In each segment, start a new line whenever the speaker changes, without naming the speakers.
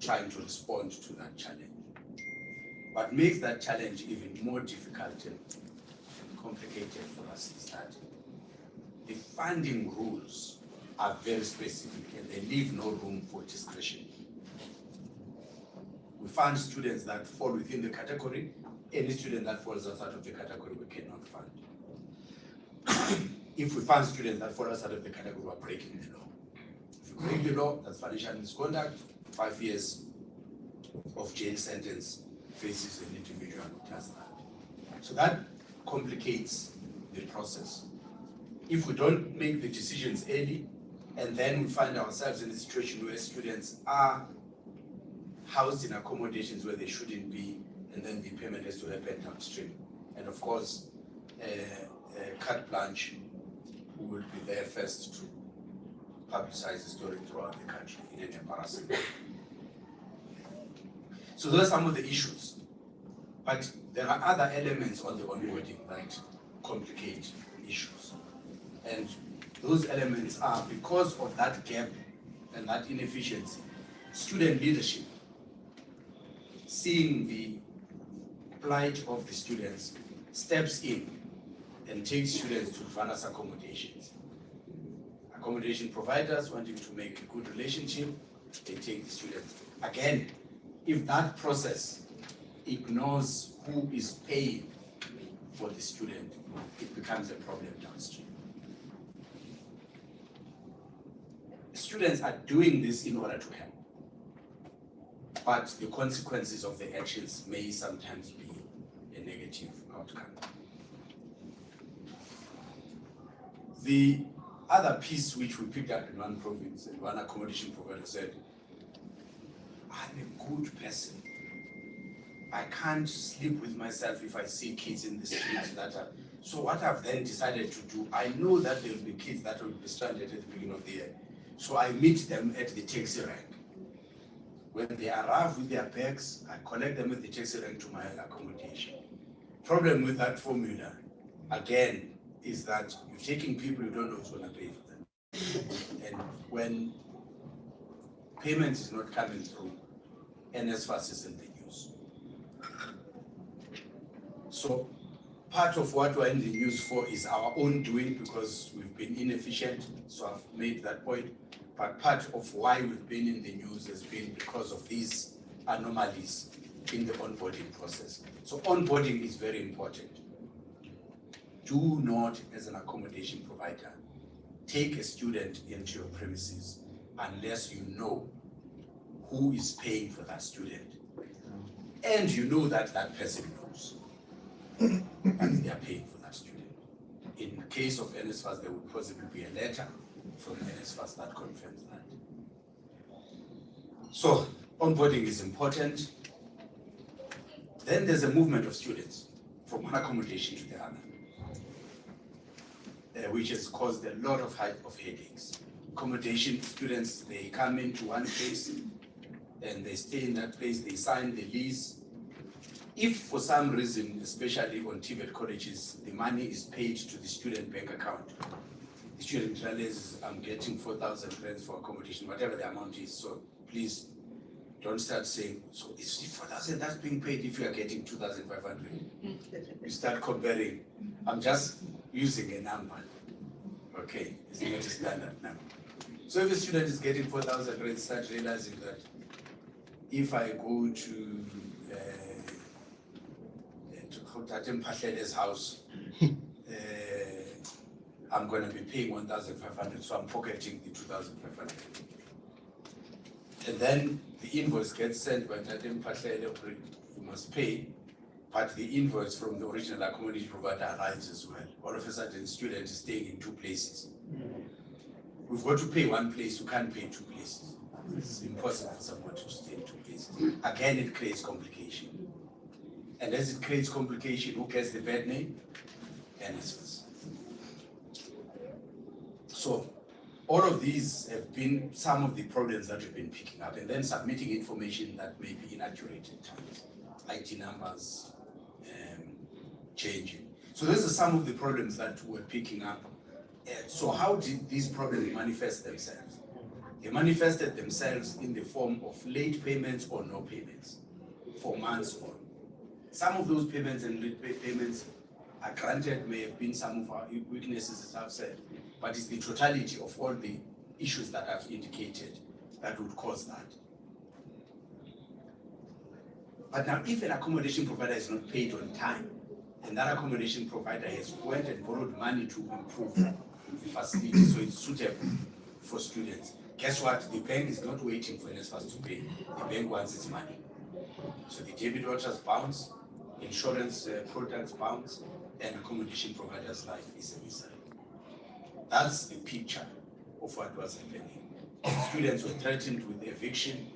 trying to respond to that challenge. What makes that challenge even more difficult and complicated for us is that the funding rules are very specific and they leave no room for discretion. We fund students that fall within the category. Any student that falls outside of the category, we cannot fund. If we fund students that fall outside of the category, we're breaking the law. If you break the law, that's financial misconduct, 5 years of jail sentence faces an individual who does that. So that complicates the process. If we don't make the decisions early, and then we find ourselves in a situation where students are housed in accommodations where they shouldn't be, and then the payment has to happen downstream. And of course, carte blanche will be there first to publicize the story throughout the country in an embarrassing way. So those are some of the issues. But there are other elements on the onboarding that complicate issues. And those elements are, because of that gap and that inefficiency, student leadership, seeing the plight of the students, steps in and takes students to various accommodations. Accommodation providers wanting to make a good relationship, they take the students. Again, if that process ignores who is paying for the student, it becomes a problem downstream. Students are doing this in order to help, but the consequences of the actions may sometimes be a negative outcome. The other piece which we picked up in one province, and one accommodation provider said, I'm a good person. I can't sleep with myself if I see kids in the streets that are. So what I've then decided to do, I know that there will be kids that will be stranded at the beginning of the year. So I meet them at the taxi rank. When they arrive with their bags, I collect them at the taxi rank to my accommodation. Problem with that formula, again, is that you're taking people you don't know who's going to pay for them. And when payment is not coming through, NSFAS is in the news. So part of what we're in the news for is our own doing because we've been inefficient, so I've made that point. But part of why we've been in the news has been because of these anomalies in the onboarding process. So onboarding is very important. Do not, as an accommodation provider, take a student into your premises unless you know who is paying for that student. And you know that that person knows that they are paying for that student. In case of NSFAS, there would possibly be a letter from NSFAS that confirms that. So onboarding is important. Then there's a movement of students from one accommodation to the other, which has caused a lot of headaches. Accommodation students, they come into one place and they stay in that place, they sign the lease. If for some reason, especially on TVET colleges, the money is paid to the student bank account, the student realizes I'm getting 4,000 rands for accommodation, whatever the amount is, so please don't start saying, so it's 4,000 that's being paid if you are getting 2,500. You start comparing. I'm just using a number. Okay, it's not a standard number. So if a student is getting 4,000 rands, start realizing that if I go to Tatem Pahlele's house, I'm going to be paying 1,500, so I'm pocketing the 2,500. And then the invoice gets sent by Tatem Pahlele, you must pay, but the invoice from the original accommodation provider arrives as well. All of a sudden, the student is staying in two places. We've got to pay one place, you can't pay two places. It's impossible for someone to stay in two places. Again, it creates complication. And as it creates complication, who gets the bad name? NSFAS. So all of these have been some of the problems that we've been picking up, and then submitting information that may be inaccurate at times. IT numbers changing. So those are some of the problems that we're picking up. So how did these problems manifest themselves? They manifested themselves in the form of late payments or no payments for months on. Some of those payments and late payments are granted, may have been some of our weaknesses, as I've said, but it's the totality of all the issues that I've indicated that would cause that. But now, if an accommodation provider is not paid on time, and that accommodation provider has went and borrowed money to improve the facility so it's suitable for students, guess what? The bank is not waiting for NSFAS to pay. The bank wants its money. So the debit orders bounce, insurance products bounce, and accommodation provider's life is a misery. That's the picture of what was happening. Students were threatened with eviction.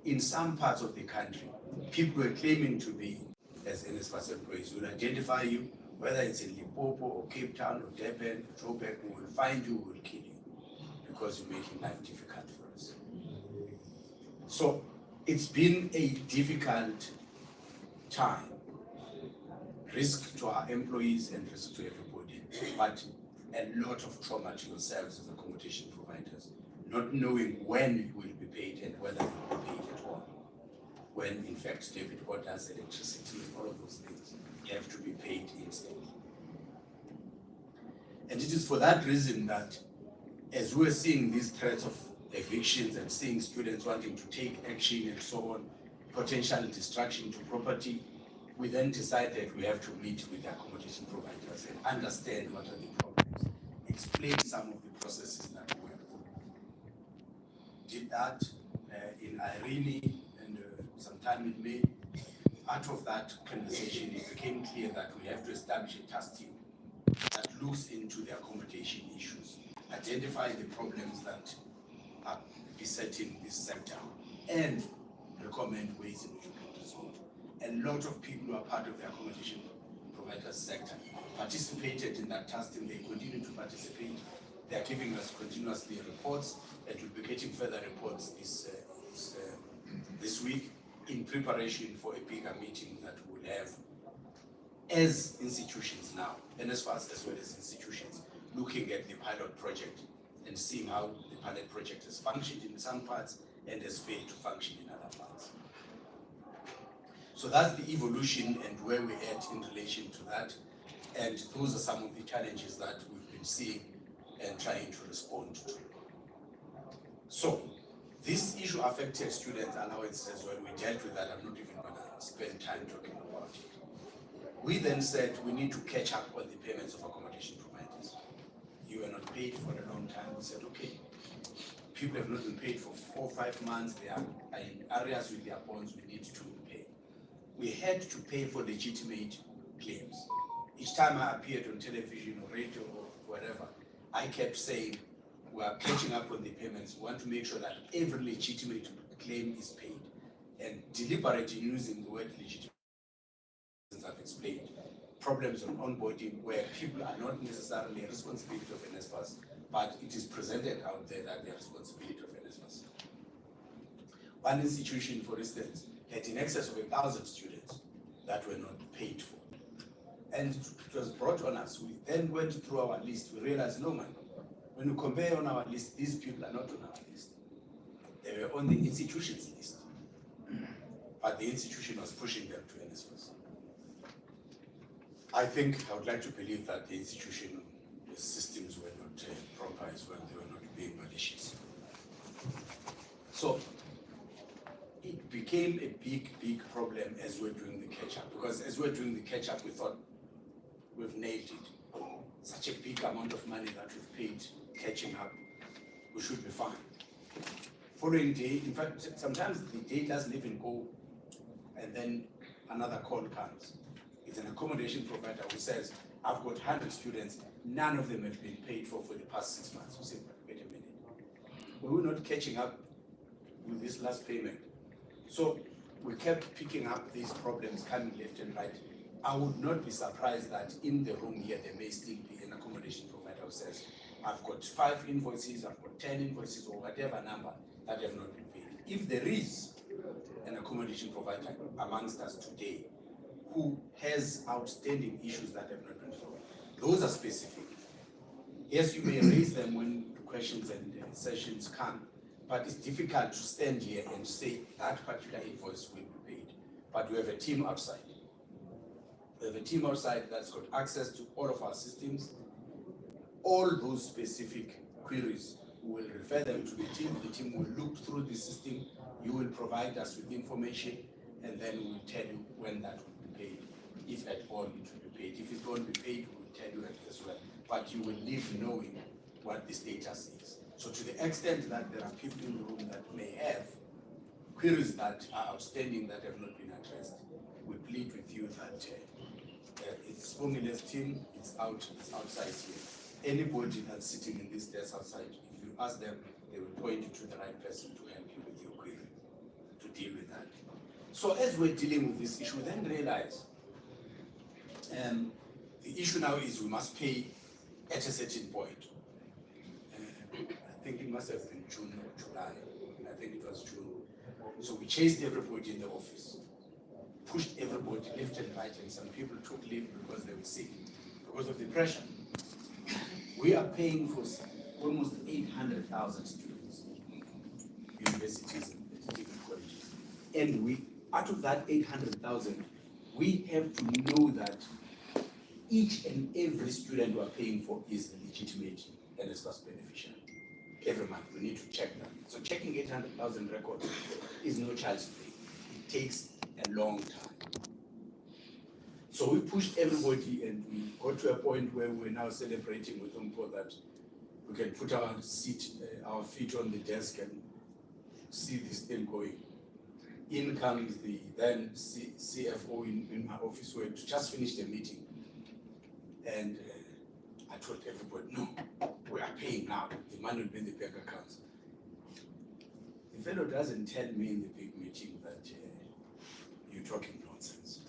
In some parts of the country, people were claiming to be, as NSFAS employees, will identify you, whether it's in Limpopo or Cape Town or Durban or Joburg, we will find you, we will kill you, because you're making life difficult for us. So it's been a difficult time, risk to our employees and risk to everybody, but a lot of trauma to yourselves as accommodation providers, not knowing when you will be paid and whether you will be paid at all. When in fact debit orders, electricity, all of those things have to be paid instantly. And it is for that reason that as we're seeing these threats of evictions and seeing students wanting to take action and so on, potential destruction to property, we then decided we have to meet with the accommodation providers and understand what are the problems, explain some of the processes that we have through. Did that in Irene and sometime in May. Out of that conversation, it became clear that we have to establish a task team that looks into the accommodation issues, identify the problems that are besetting this sector, and recommend ways in which we can resolve. A lot of people who are part of the accommodation provider sector participated in that task team. They continue to participate. They are giving us continuously reports, and we'll be getting further reports this week in preparation for a bigger meeting that we'll have as institutions now, NSFAS as well as institutions, looking at the pilot project and seeing how the pilot project has functioned in some parts and has failed to function in other parts. So that's the evolution and where we're at in relation to that. And those are some of the challenges that we've been seeing and trying to respond to. So this issue affected student allowances. When we dealt with that, I'm not even going to spend time talking about it. We then said we need to catch up on the payments of accommodation providers. You are not paid for a long time. We said, okay, people have not been paid for 4 or 5 months. They are in areas with their bonds. We need to pay. We had to pay for legitimate claims. Each time I appeared on television or radio or whatever, I kept saying, we are catching up on the payments. We want to make sure that every legitimate claim is paid. And deliberately using the word legitimate, as I've explained, problems on onboarding where people are not necessarily a responsibility of NSFAS, but it is presented out there that they're responsibility of NSFAS. One institution, for instance, had in excess of 1,000 students that were not paid for. And it was brought on us. We then went through our list. We realized, no man, when you compare on our list, these people are not on our list. They were on the institution's list. But the institution was pushing them to NSFAS. I think I would like to believe that the institution, the systems were not proper as well. They were not being malicious. So it became a big problem as we're doing the catch-up. Because as we're doing the catch-up, we thought we've nailed it. Such a big amount of money that we've paid catching up, we should be fine. Following day, in fact, sometimes the day doesn't even go, and then another call comes. It's an accommodation provider who says, I've got 100 students, none of them have been paid for the past 6 months. We say, wait a minute. We were not catching up with this last payment. So we kept picking up these problems coming left and right. I would not be surprised that in the room here, there may still be an accommodation provider who says, I've got 5 invoices, I've got 10 invoices, or whatever number that have not been paid. If there is an accommodation provider amongst us today who has outstanding issues that have not been solved, those are specific. Yes, you may raise them when the questions and sessions come, but it's difficult to stand here and say that particular invoice will be paid. But we have a team outside. We have a team outside that's got access to all of our systems. All those specific queries, we will refer them to the team. The team will look through the system. You will provide us with information, and then we will tell you when that will be paid, if at all it will be paid. If it won't be paid, we will tell you as well. But you will leave knowing what the status is. So to the extent that there are people in the room that may have queries that are outstanding that have not been addressed, we plead with you that it's Bongile's team, it's outside here. Anybody that's sitting in this desk outside, if you ask them, they will point you to the right person to help you with your query, to deal with that. So as we're dealing with this issue, then realize the issue now is we must pay at a certain point. I think it must have been June or July. I think it was June. So we chased everybody in the office, pushed everybody left and right, and some people took leave because they were sick, because of the pressure. We are paying for almost 800,000 students, universities and different colleges. And we, out of that 800,000, we have to know that each and every student we are paying for is legitimate and is cost beneficial. Every month, we need to check that. So checking 800,000 records is no child's play. It takes a long time. So we pushed everybody, and we got to a point where we're now celebrating with Umpo that we can put our feet on the desk and see this thing going. In comes the then CFO in my office, where to just finish the meeting. And I told everybody, no, we are paying now. The money will be in the bank accounts. The fellow doesn't tell me in the big meeting that you're talking nonsense.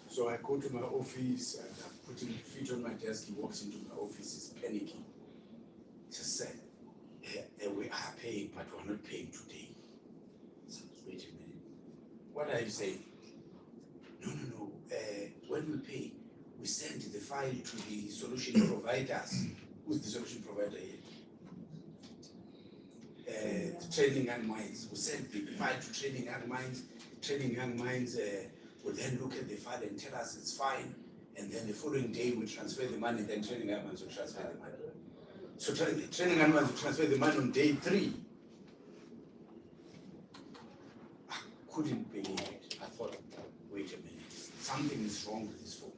So I go to my office and I'm putting feet on my desk. He walks into my office, he's panicking. He just said, we are paying, but we're not paying today. So wait a minute. What are you saying? No. When we pay, we send the file to the solution providers. Who's the solution provider here? The Training Young Minds. We send the file to Training Young Minds. Training Young Minds will then look at the file and tell us it's fine. And then the following day we transfer the money, then Training Young Minds will transfer the money. So Training Young Minds will transfer the money on day 3. I couldn't believe it. I thought, wait a minute, something is wrong with this formula.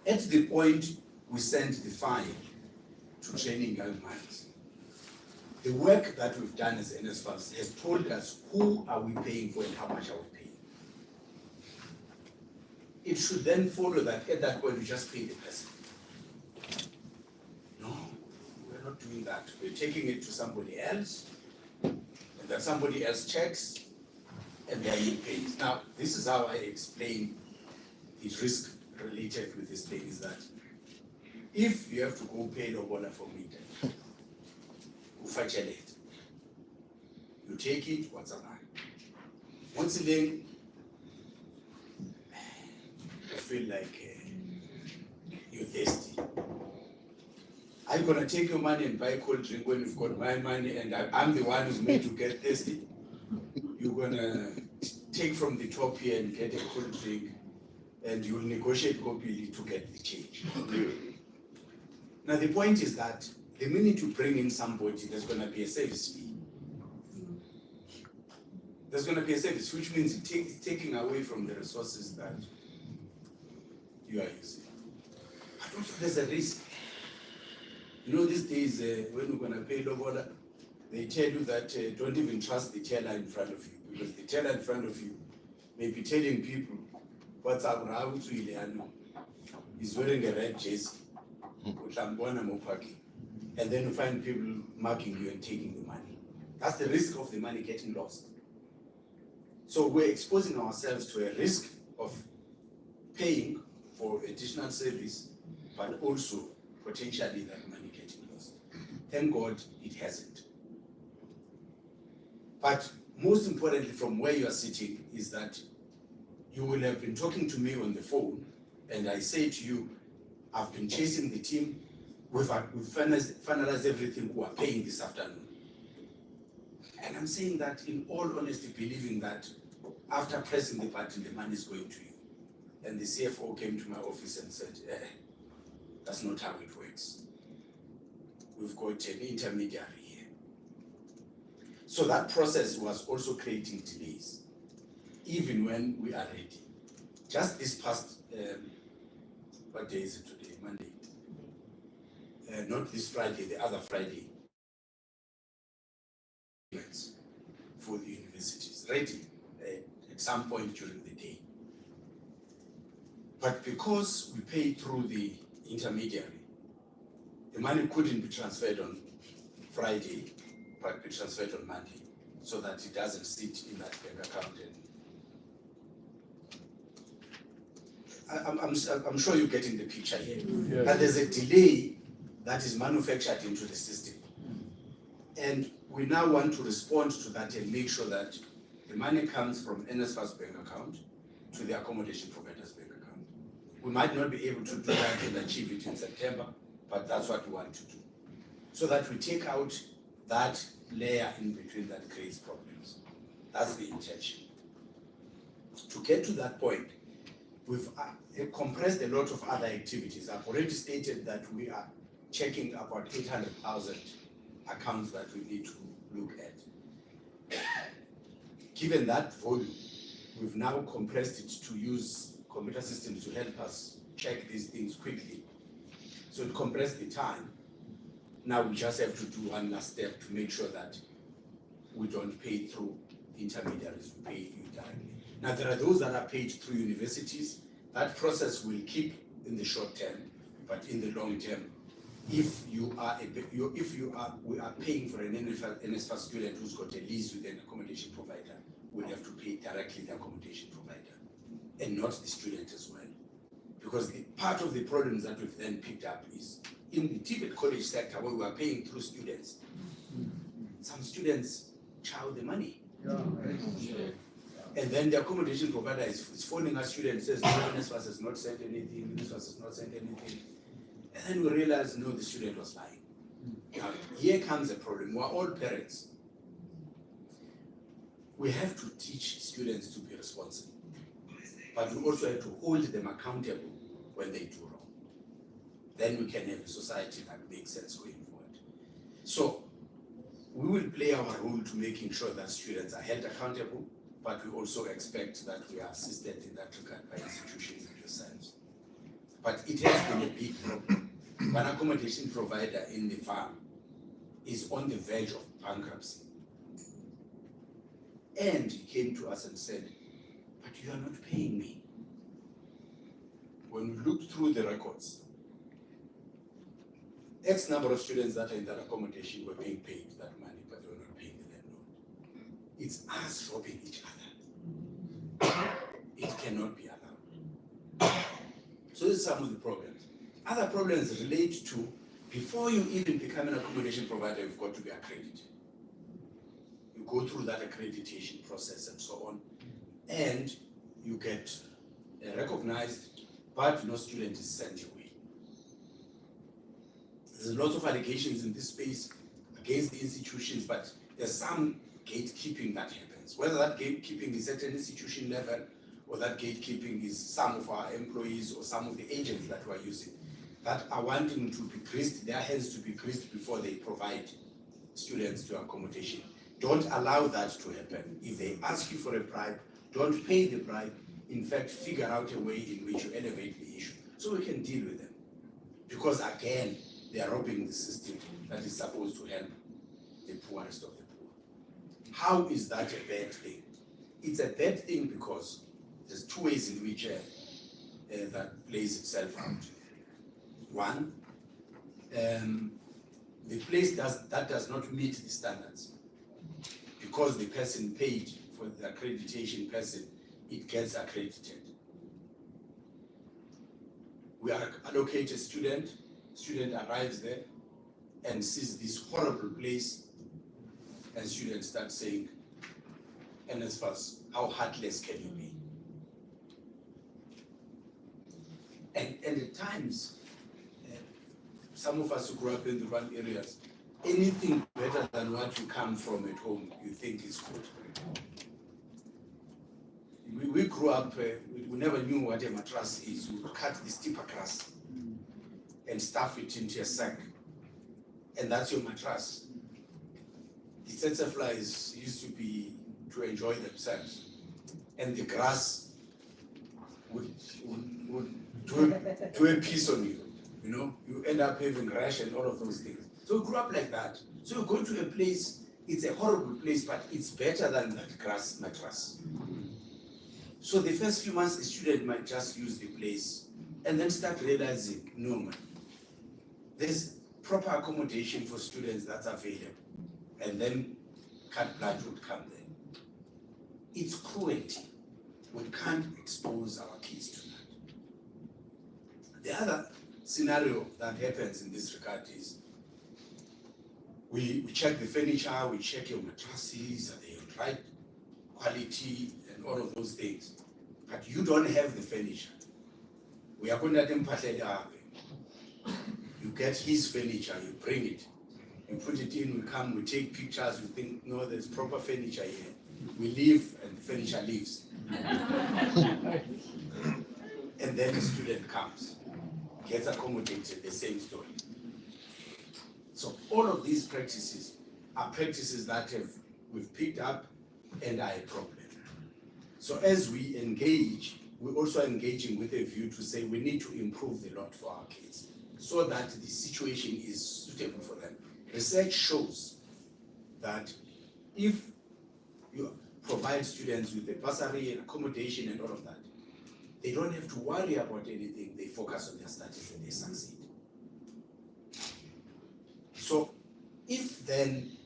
At the point we sent the file to Training Young Minds, the work that we've done as NSFAS has told us who are we paying for and how much are we paying. It should then follow that at that point we just pay the person. No, we're not doing that. We're taking it to somebody else, and then somebody else checks, and then he pays. Now, this is how I explain the risk related with this thing, is that if you have to go pay Lobola for meter, ufachelate. You take it, what's a man? Once a day, you feel like you're thirsty. Are you gonna take your money and buy a cold drink when you've got my money and I'm the one who's made to get thirsty? You're gonna take from the top here and get a cold drink, and you'll negotiate properly to get the change. Now the point is that the minute you bring in somebody, there's going to be a service fee. There's going to be a service, which means it's taking away from the resources that you are using. But also there's a risk. You know, these days when we're going to pay Lobola, they tell you that don't even trust the teller in front of you, because the teller in front of you may be telling people, what's up, he's wearing a red jersey, and then you find people marking you and taking the money. That's the risk of the money getting lost. So we're exposing ourselves to a risk of paying for additional service, but also potentially that money getting lost. Thank God it hasn't. But most importantly, from where you are sitting, is that you will have been talking to me on the phone, and I say to you, I've been chasing the team. we've finalized everything, we are paying this afternoon. And I'm saying that in all honesty, believing that after pressing the button, the money is going to you. And the CFO came to my office and said, that's not how it works. We've got an intermediary here. So that process was also creating delays, even when we are ready. Just this past, what day is it today? Monday. Not this Friday, the other Friday. For the universities, ready at some point during the day. But because we paid through the intermediary, the money couldn't be transferred on Friday, but be transferred on Monday, so that it doesn't sit in that bank account. And I'm sure you're getting the picture here. Yes. But there's a delay that is manufactured into the system. And we now want to respond to that and make sure that the money comes from NSFAS bank account to the accommodation provider's bank account. We might not be able to do that and achieve it in September, but that's what we want to do. So that we take out that layer in between that creates problems. That's the intention. To get to that point, we've compressed a lot of other activities. I've already stated that we are checking about 800,000 accounts that we need to look at. Given that volume, we've now compressed it to use computer systems to help us check these things quickly. So it compressed the time. Now we just have to do one last step to make sure that we don't pay through intermediaries, we pay you directly. Now there are those that are paid through universities. That process will keep in the short term, but in the long term, we are paying for an NSFAS student who's got a lease with an accommodation provider, we'll have to pay directly the accommodation provider and not the student as well. Because part of the problems that we've then picked up is in the TVET college sector where we are paying through students. Some students chow the money. And then the accommodation provider is phoning us students, says, no, NSFAS has not sent anything, NSFAS has not sent anything. And then we realize, no, the student was lying. Now, here comes a problem. We're all parents. We have to teach students to be responsible. But we also have to hold them accountable when they do wrong. Then we can have a society that makes sense going forward. So, we will play our role to making sure that students are held accountable, but we also expect that we are assisted in that regard by institutions and yourselves. But it has been a big problem. One accommodation provider in the farm is on the verge of bankruptcy. And he came to us and said, but you are not paying me. When we looked through the records, X number of students that are in that accommodation were being paid that money, but they were not paying the landlord. It's us robbing each other. It cannot be allowed. So these are some of the problems. Other problems relate to, before you even become an accommodation provider, you've got to be accredited. You go through that accreditation process and so on, and you get recognized, but no student is sent away. There's a lot of allegations in this space against the institutions, but there's some gatekeeping that happens. Whether that gatekeeping is at an institution level, or that gatekeeping is some of our employees or some of the agents that we're using, that are wanting to be greased, their hands to be greased before they provide students to accommodation. Don't allow that to happen. If they ask you for a bribe, don't pay the bribe. In fact, figure out a way in which you elevate the issue so we can deal with them. Because again, they are robbing the system that is supposed to help the poorest of the poor. How is that a bad thing? It's a bad thing because there's two ways in which that plays itself out. One, the place that does not meet the standards. Because the person paid for the accreditation person, it gets accredited. We allocate a student arrives there and sees this horrible place, and students start saying, NSFAS, how heartless can you be? And at times, some of us who grew up in the rural areas, anything better than what you come from at home, you think is good. We grew up, we never knew what a mattress is. We would cut the steeper grass and stuff it into a sack, and that's your mattress. The tsetse flies used to enjoy themselves, and the grass would do a piece on you. You know, you end up having rash and all of those things. So we grew up like that. So you go to a place, it's a horrible place, but it's better than that grass mattress. So the first few months, the student might just use the place and then start realizing, no man, there's proper accommodation for students that's available. And then carte blanche would come there. It's cruelty. We can't expose our kids to that. The other scenario that happens in this regard is we check the furniture, we check your mattresses, are they of right quality and all of those things. But you don't have the furniture. We are going to you get his furniture, you bring it, you put it in, we come, we take pictures, we think, no, there's proper furniture here. We leave and the furniture leaves. And then the student comes, gets accommodated, the same story. So all of these practices are practices that we've picked up and are a problem. So as we engage, we're also engaging with a view to say we need to improve the lot for our kids so that the situation is suitable for them. Research shows that if you provide students with a bursary and accommodation and all of that, they don't have to worry about anything. They focus on their studies and they succeed. So if then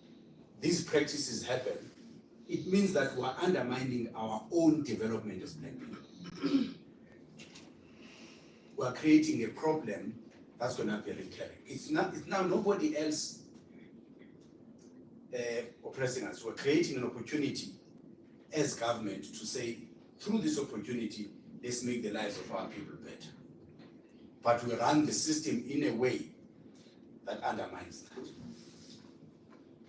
these practices happen, it means that we're undermining our own development as Black people. We're creating a problem that's going to be recurring. It's now nobody else oppressing us. We're creating an opportunity as government to say, through this opportunity, let's make the lives of our people better. But we run the system in a way that undermines that.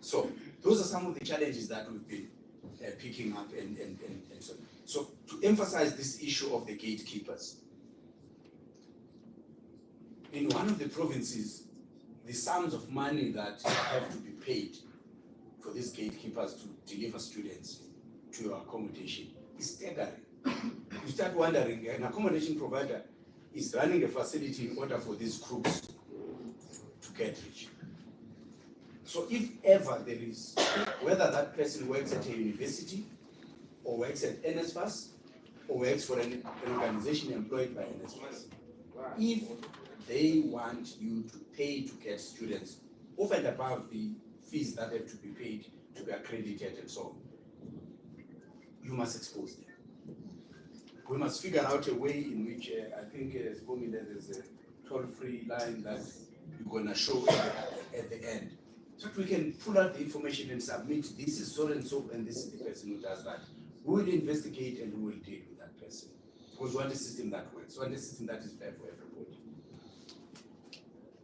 So those are some of the challenges that we've been picking up and so. So to emphasize this issue of the gatekeepers, in one of the provinces, the sums of money that have to be paid for these gatekeepers to deliver students to your accommodation is staggering. You start wondering, an accommodation provider is running a facility in order for these groups to get rich. So if ever there is, whether that person works at a university or works at NSFAS or works for an organization employed by NSFAS, if they want you to pay to get students over and above the fees that have to be paid to be accredited and so on, you must expose them. We must figure out a way in which I think for me there's a toll-free line that you're going to show at the end. So that we can pull out the information and submit, this is so and so, and this is the person who does that. We will investigate and we will deal with that person. Because we want a system that works, we want a system that is fair for everybody.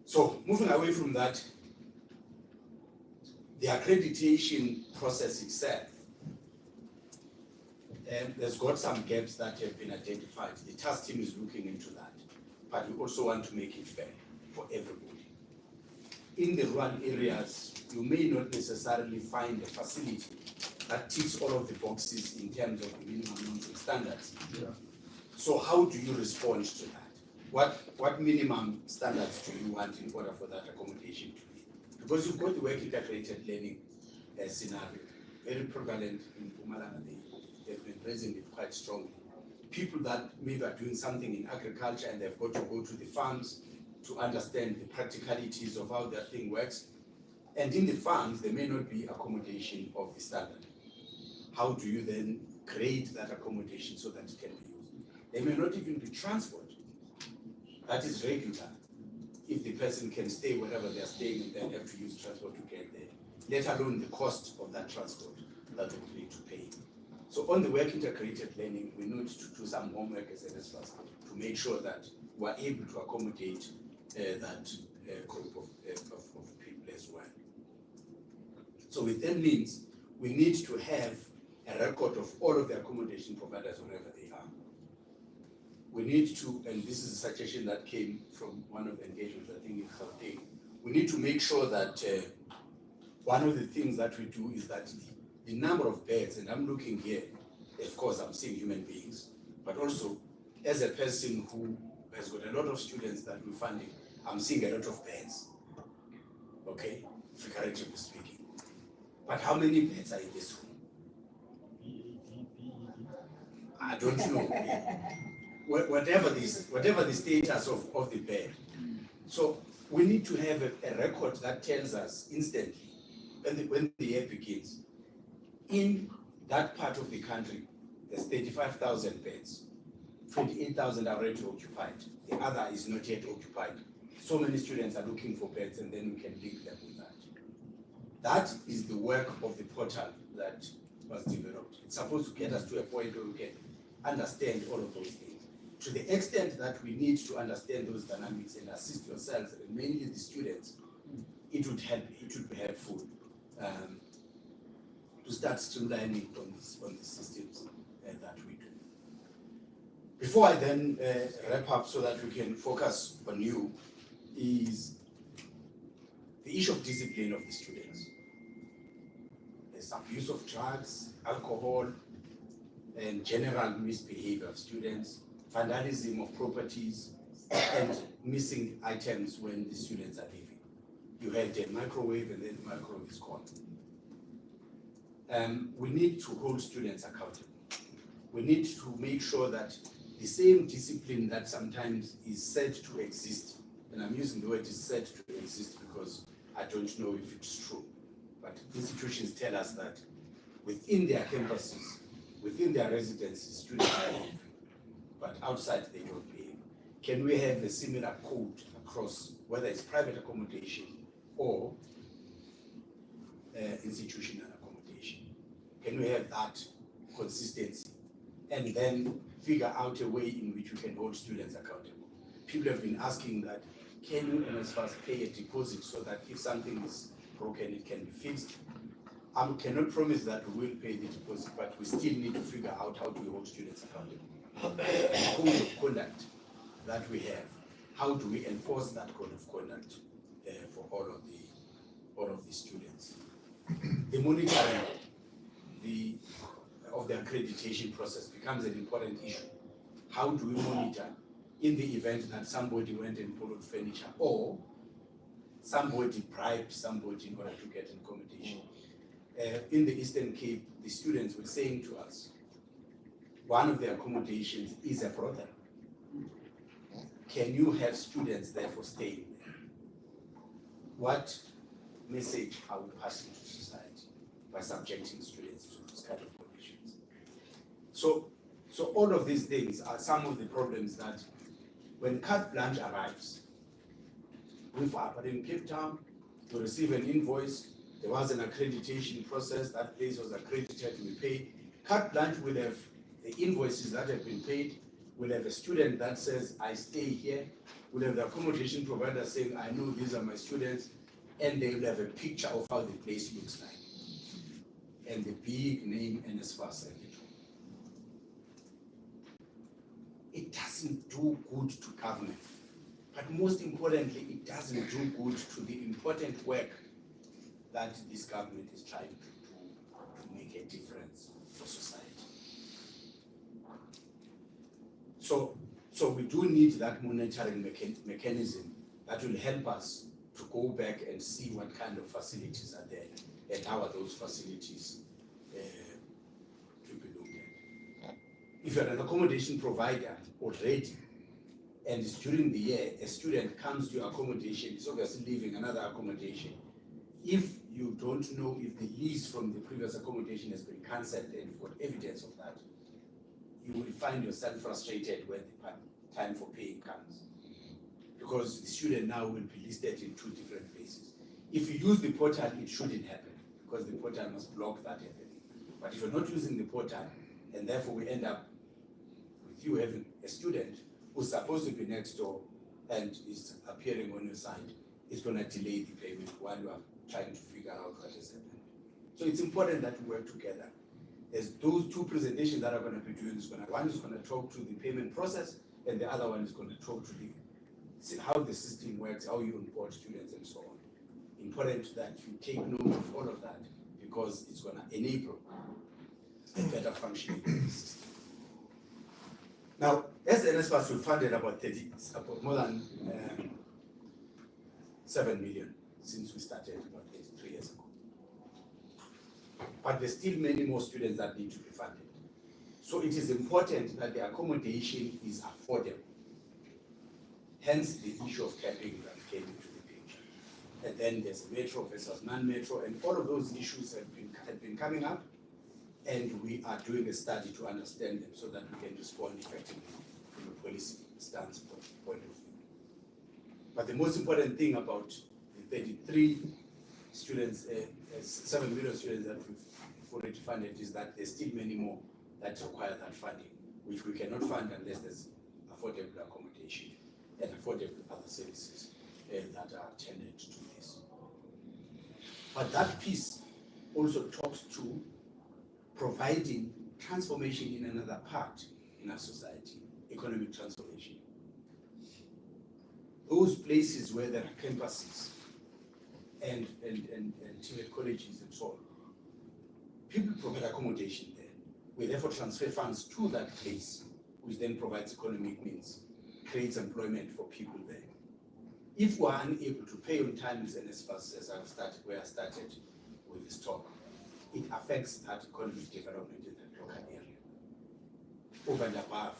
So moving away from that, the accreditation process itself, there's got some gaps that have been identified. The task team is looking into that, but we also want to make it fair for everybody. In the rural areas, you may not necessarily find a facility that ticks all of the boxes in terms of the minimum non-food standards. Yeah. So how do you respond to that? What minimum standards do you want in order for that accommodation to be? Because you've got the work integrated learning scenario, very prevalent in Mpumalanga. They've been raising it quite strongly. People that maybe are doing something in agriculture and they've got to go to the farms to understand the practicalities of how that thing works. And in the farms, there may not be accommodation of the standard. How do you then create that accommodation so that it can be used? There may not even be transport that is regular if the person can stay wherever they're staying and then have to use transport to get there, let alone the cost of that transport that they would need to pay. So on the work integrated learning, we need to do some homework as NSFAS to make sure that we're able to accommodate that group of people as well. So with that means we need to have a record of all of the accommodation providers wherever they are. We need to, and this is a suggestion that came from one of the engagements, I think in Gauteng, we need to make sure that one of the things that we do is that the number of beds, and I'm looking here, of course I'm seeing human beings, but also as a person who has got a lot of students that we're funding, I'm seeing a lot of beds, okay, figuratively speaking. But how many beds are in this room? I don't know. Whatever the status of the bed. So we need to have a record that tells us instantly when the year begins. In that part of the country, there's 35,000 beds. 28,000 are already occupied. The other is not yet occupied. So many students are looking for beds, and then we can link them with that. That is the work of the portal that was developed. It's supposed to get us to a point where we can understand all of those things. To the extent that we need to understand those dynamics and assist yourselves, and mainly the students, it would be helpful to start streamlining on the systems that we do. Before I then wrap up so that we can focus on you, is the issue of discipline of the students. There's abuse of drugs, alcohol, and general misbehavior of students, vandalism of properties, and missing items when the students are leaving. You had a microwave, and then the microwave is gone. We need to hold students accountable. We need to make sure that the same discipline that sometimes is said to exist, and I'm using the word is said to exist because I don't know if it's true, but institutions tell us that within their campuses, within their residences, students behave, but outside they don't behave. Can we have a similar code across, whether it's private accommodation or institutional accommodation? Can we have that consistency and then figure out a way in which we can hold students accountable? People have been asking that, can you NSFAS pay a deposit so that if something is broken, it can be fixed? I cannot promise that we will pay the deposit, but we still need to figure out how to hold students accountable. The code of conduct that we have, how do we enforce that code of conduct for all of the students? The monitoring of the accreditation process becomes an important issue. How do we monitor in the event that somebody went and borrowed furniture, or somebody bribed somebody in order to get an accommodation? In the Eastern Cape, the students were saying to us, one of the accommodations is a brothel. Can you have students therefore staying there? What message are we passing to society by subjecting students to this kind of conditions? So all of these things are some of the problems that when carte blanche arrives, we are in Cape Town, to receive an invoice, there was an accreditation process, that place was accredited, we pay. Carte blanche will have the invoices that have been paid, we'll have a student that says, I stay here, we'll have the accommodation provider saying, I know these are my students, and they will have a picture of how the place looks like. And the big name NSFAS. It doesn't do good to government, but most importantly, it doesn't do good to the important work that this government is trying to do to make a difference for society. So we do need that monitoring mechanism that will help us to go back and see what kind of facilities are there and how are those facilities to be looked at. If you're an accommodation provider already, and it's during the year, a student comes to your accommodation, is obviously leaving another accommodation. If you don't know if the lease from the previous accommodation has been cancelled and you've got evidence of that, you will find yourself frustrated when the time for paying comes. Because the student now will be listed in two different places. If you use the portal, it shouldn't happen, because the portal must block that happening. But if you're not using the portal, and therefore we end up with you having a student who's supposed to be next door and is appearing on your side, it's going to delay the payment while you are trying to figure out what has happened. So it's important that we work together. There's those two presentations that are going to be doing. One is going to talk to the payment process, and the other one is going to talk to how the system works, how you onboard students, and so on. Important that you take note of all of that, because it's going to enable a better functioning of the system. Now, as NSFAS, we funded about more than 7 million since we started about 3 years ago. But there's still many more students that need to be funded. So it is important that the accommodation is affordable. Hence the issue of capping that came into the picture. And then there's metro versus non-metro, and all of those issues have been coming up, and we are doing a study to understand them so that we can respond effectively from a policy stance point of view. But the most important thing about the 33 students, 7 million students that we've already funded is that there's still many more that require that funding, which we cannot fund unless there's affordable accommodation and affordable other services that are attended to this. But that piece also talks to providing transformation in another part in our society, economic transformation. Those places where there are campuses and TVET colleges and so on, people provide accommodation there. We therefore transfer funds to that place, which then provides economic means, creates employment for people there. If we are unable to pay on time as NSFAS, as where I started with this talk, it affects that economic development in that local area. Over and above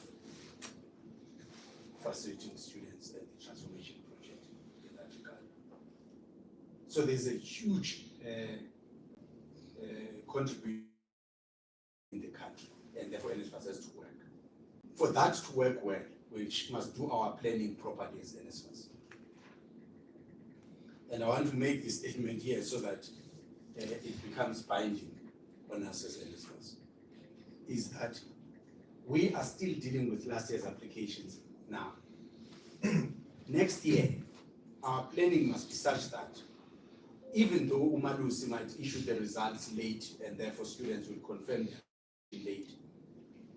facilitating students and the transformation project in that regard. So there's a huge contribution in the country, and therefore NSFAS has to work. For that to work well, we must do our planning properly as NSFAS. And I want to make this statement here so that it becomes binding on us as NSFAS, is that we are still dealing with last year's applications now. Next year, our planning must be such that even though Umalusi might issue the results late and therefore students will confirm they're late,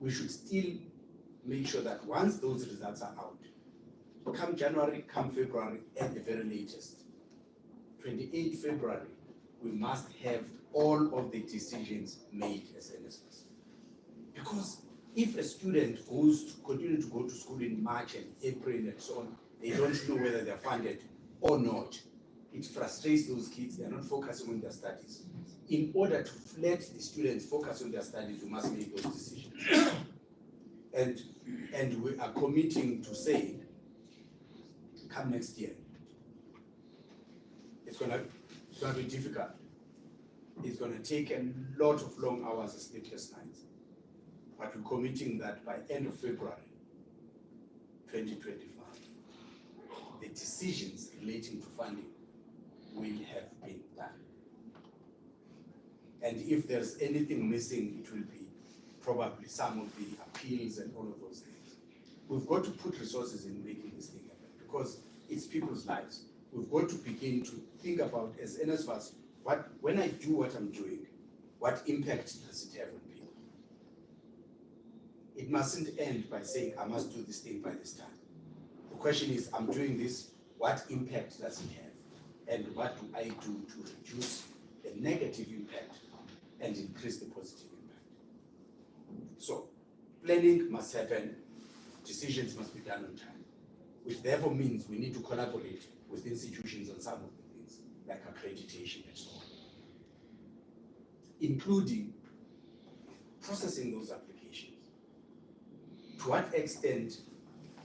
we should still make sure that once those results are out, come January, come February, at the very latest, 28 February, we must have all of the decisions made as NSFAS. Because if a student continue to go to school in March and April and so on, they don't know whether they're funded or not. It frustrates those kids, they're not focusing on their studies. In order to let the students focus on their studies, we must make those decisions. And we are committing to say, come next year, it's gonna be difficult. It's gonna take a lot of long hours and sleepless nights. But we're committing that by end of February 2025, the decisions relating to funding will have been done. And if there's anything missing, it will be probably some of the appeals and all of those things. We've got to put resources in making this thing happen because it's people's lives. We've got to begin to think about, as NSFAS, when I do what I'm doing, what impact does it have on people? It mustn't end by saying, I must do this thing by this time. The question is, I'm doing this, what impact does it have? And what do I do to reduce the negative impact and increase the positive impact? So, planning must happen, decisions must be done on time, which therefore means we need to collaborate with institutions on some of the things, like accreditation and so on, including processing those applications. To what extent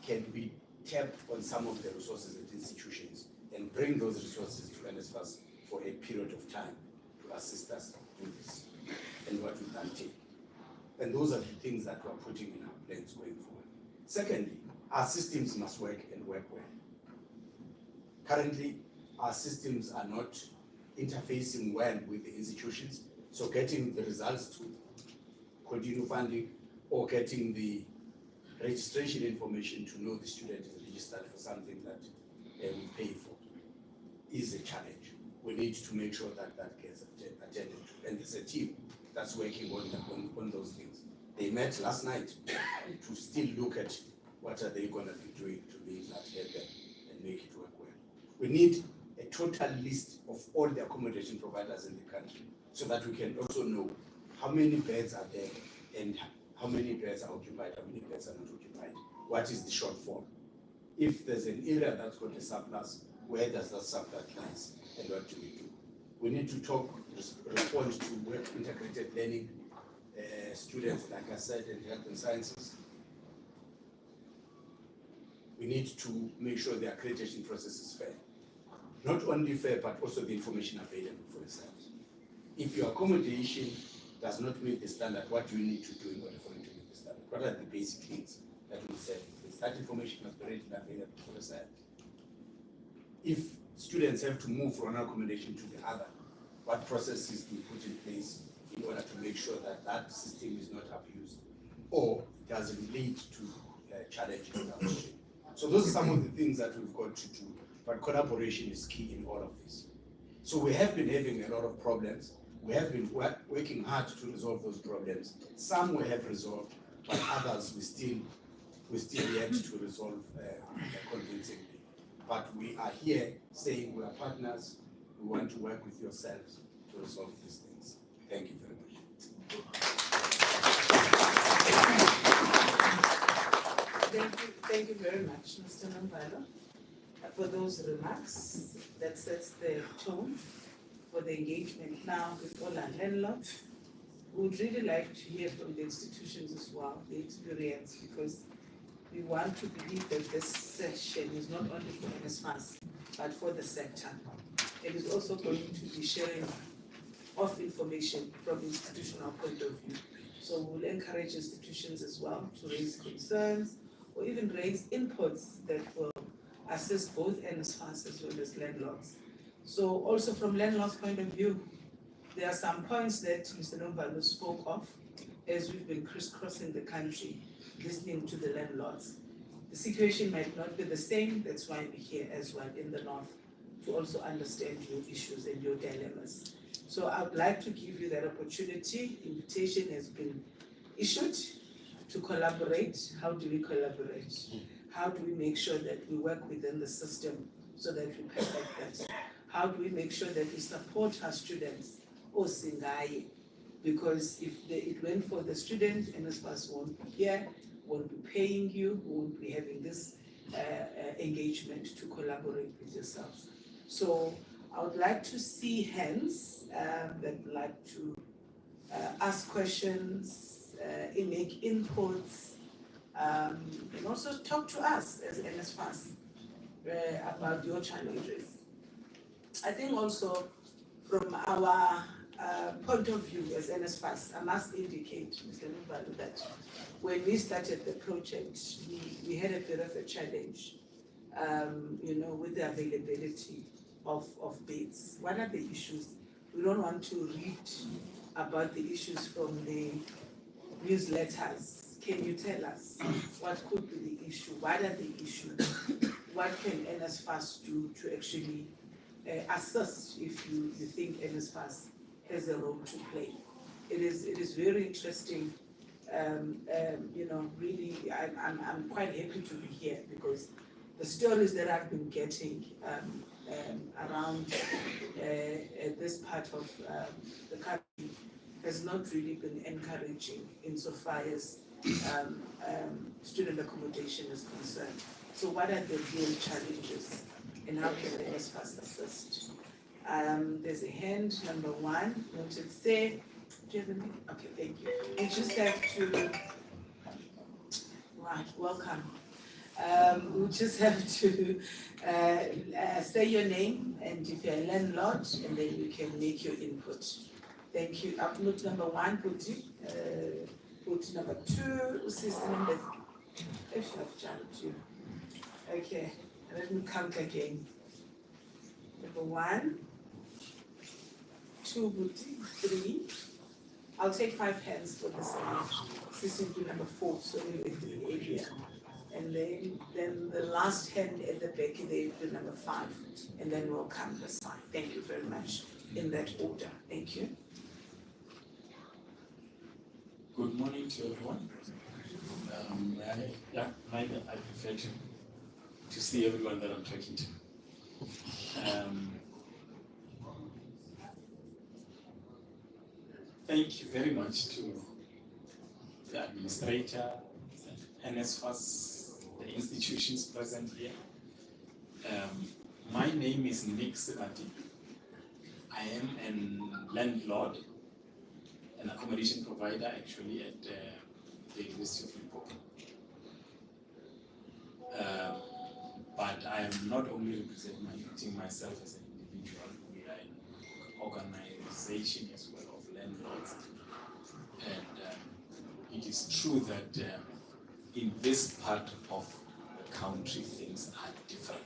can we tap on some of the resources at institutions and bring those resources to NSFAS for a period of time to assist us do this, and what will that take? And those are the things that we're putting in our plans going forward. Secondly, our systems must work and work well. Currently, our systems are not interfacing well with the institutions, so getting the results to continue funding or getting the registration information to know the student is registered for something that we pay for is a challenge. We need to make sure that that gets attended to. And there's a team that's working on those things. They met last night to still look at what are they going to be doing to make that happen and make it work well. We need a total list of all the accommodation providers in the country so that we can also know how many beds are there and how many beds are occupied, how many beds are not occupied, what is the shortfall. If there's an area that's got a surplus, where does that surplus lie and what do we do? We need to respond to work integrated learning students, like I said, in health and sciences. We need to make sure the accreditation process is fair. Not only fair, but also the information available for yourselves. If your accommodation does not meet the standard, what do you need to do in order for it to meet the standard? What are the basic things that we said? That information must be readily available for yourselves. If students have to move from one accommodation to the other, what processes do we put in place in order to make sure that that system is not abused or doesn't lead to challenges downstream? So those are some of the things that we've got to do, but collaboration is key in all of this. So we have been having a lot of problems. We have been working hard to resolve those problems. Some we have resolved, but others we still yet to resolve convincingly. But we are here saying we are partners. We want to work with yourselves to resolve these things. Thank you very much.
Thank you very much, Mr. Nombalo, for those remarks. That sets the tone for the engagement now with all our landlords. We would really like to hear from the institutions as well, the experience, because we want to believe that this session is not only for NSFAS, but for the sector. It is also going to be sharing of information from institutional point of view. So we'll encourage institutions as well to raise concerns or even raise inputs that will assist both NSFAS as well as landlords. So also from landlords' point of view, there are some points that Mr. Nombalo spoke of as we've been crisscrossing the country, listening to the landlords. The situation might not be the same, that's why we're here as well in the north, to also understand your issues and your dilemmas. So I would like to give you that opportunity. Invitation has been issued to collaborate. How do we collaborate? How do we make sure that we work within the system so that we perfect that? How do we make sure that we support our students? Singai, because if it went for the student, NSFAS won't be here, won't be paying you, won't be having this engagement to collaborate with yourselves. So I would like to see hands that would like to ask questions, make inputs, and also talk to us as NSFAS about your challenges. I think also from our point of view as NSFAS, I must indicate, Mr. Nombalo, that when we started the project, we had a bit of a challenge, with the availability of beds. What are the issues? We don't want to read about the issues from the newsletters. Can you tell us what could be the issue? What are the issues? What can NSFAS do to actually assist if you think NSFAS has a role to play? It is very interesting. Really, I'm quite happy to be here because the stories that I've been getting around this part of the country has not really been encouraging insofar as student accommodation is concerned. So what are the real challenges and how can the NSFAS assist? There's a hand, number one. Wanted to say, do you have anything? Okay, thank you. You just have to, right, welcome. We just have to say your name and if you're a landlord, and then you can make your input. Thank you. Upload number one, Puti. Puti number two, sister number three. Okay, let me count again. Number one, two, Puti, three. I'll take 5 hands for this one. Sister do number 4, so we're in the area. And then the last hand at the back, they do number 5, and then we'll come this side. Thank you very much, in that order. Thank you.
Good morning to everyone. I prefer to see everyone that I'm talking to. Thank you very much to the administrator, NSFAS, the institutions present here. My name is Nick Sekati. I am a landlord, an accommodation provider actually at the University of Limpopo. But I am not only representing myself as an individual, we are an organization as well of landlords. And it is true that in this part of the country, things are different.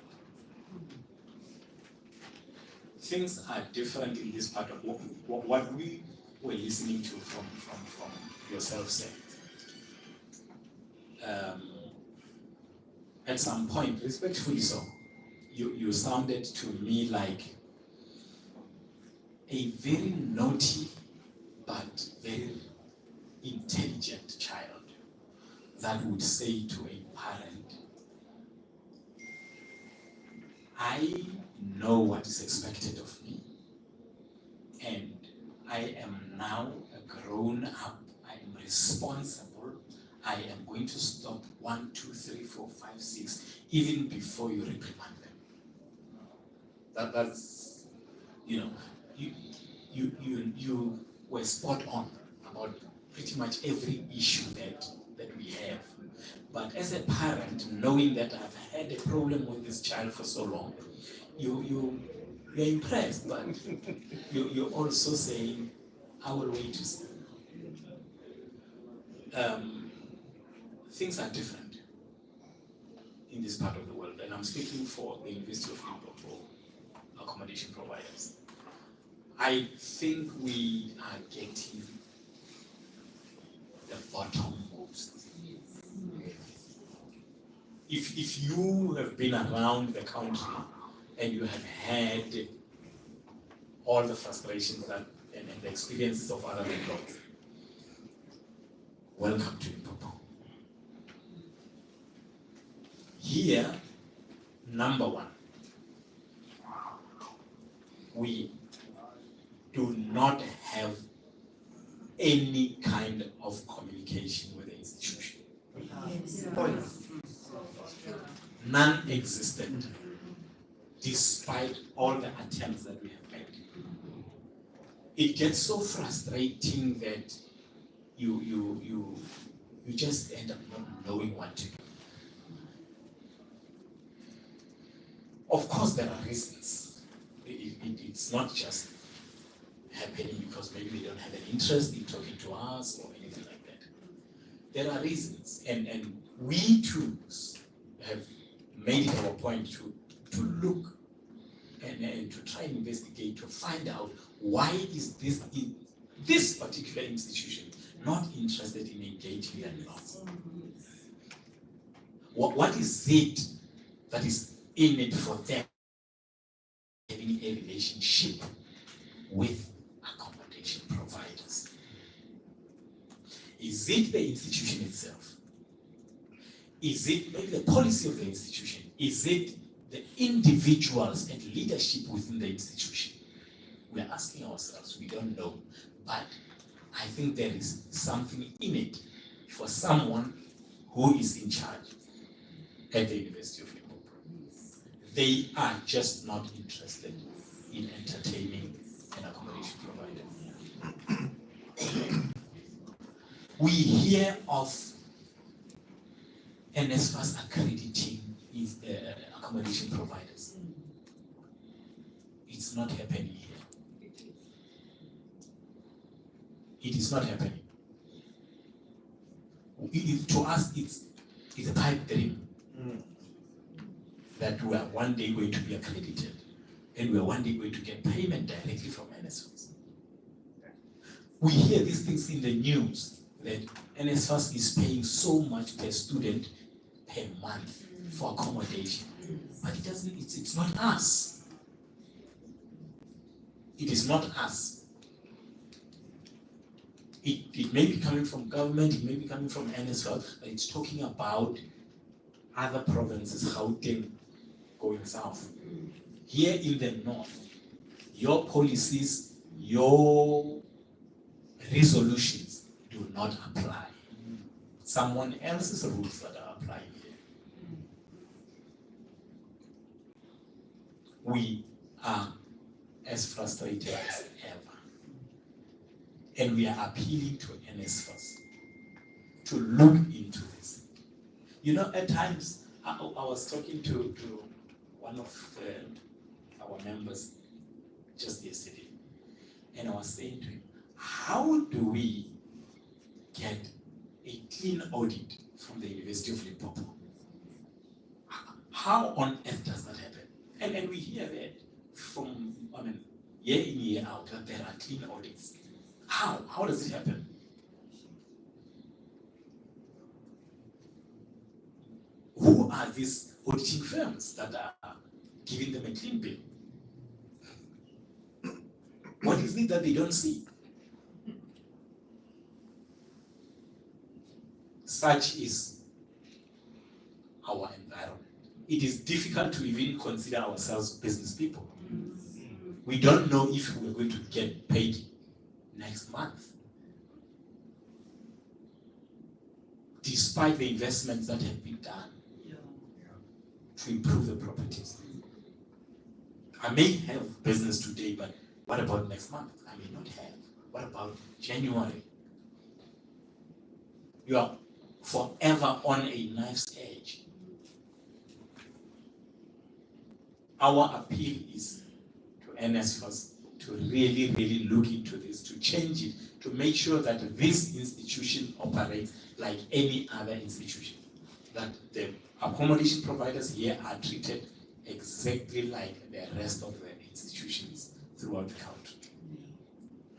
Things are different in this part of what we were listening to from yourself saying. At some point, respectfully so, you sounded to me like a very naughty but very intelligent child that would say to a parent, I know what is expected of me, and I am now a grown up, I am responsible, I am going to stop 1, 2, 3, 4, 5, 6, even before you reprimand them. That's, you were spot on about pretty much every issue that we have. But as a parent, knowing that I've had a problem with this child for so long, you're impressed, but you're also saying, I will wait to see. Things are different in this part of the world, and I'm speaking for the University of Limpopo accommodation providers. I think we are getting the bottommost. If you have been around the country and you have had all the frustrations and the experiences of other landlords, welcome to Limpopo. Here, number one, we do not have any kind of communication with the institution. Non-existent, despite all the attempts that we have made. It gets so frustrating that you just end up not knowing what to do. Of course, there are reasons. It's not just happening because maybe they don't have an interest in talking to us or anything like that. There are reasons, and we too have made it our point to look and to try and investigate, to find out why is this particular institution not interested in engaging landlords. What is it that is in it for them having a relationship with accommodation providers? Is it the institution itself? Is it maybe the policy of the institution? Is it the individuals and leadership within the institution? We're asking ourselves, we don't know, but I think there is something in it for someone who is in charge at the University of Limpopo. They are just not interested in entertaining an accommodation provider. We hear of NSFAS accrediting accommodation providers. It's not happening here. It is not happening. To us, it's a pipe dream that we are one day going to be accredited and we are one day going to get payment directly from NSFAS. We hear these things in the news that NSFAS is paying so much per student per per month for accommodation. But it doesn't, it's not us. It is not us. It may be coming from government, it may be coming from NSFAS, but it's talking about other provinces, Gauteng, going south. Here in the north, your policies, your resolutions do not apply. Someone else's rules that are applying here. We are as frustrated as ever. And we are appealing to NSFAS to look into this. You know, at times, I was talking to one of our members just yesterday, and I was saying to him, how do we get a clean audit from the University of Limpopo? How on earth does that happen? And we hear that from, year in, year out, that there are clean audits. How? How does it happen? Who are these auditing firms that are giving them a clean bill? What is it that they don't see? Such is our environment. It is difficult to even consider ourselves business people. We don't know if we're going to get paid next month, despite the investments that have been done to improve the properties. I may have business today, but what about next month? I may not have. What about January? You are forever on a knife's edge. Our appeal is to NSFAS to really, really look into this, to change it, to make sure that this institution operates like any other institution. That the accommodation providers here are treated exactly like the rest of the institutions throughout the country.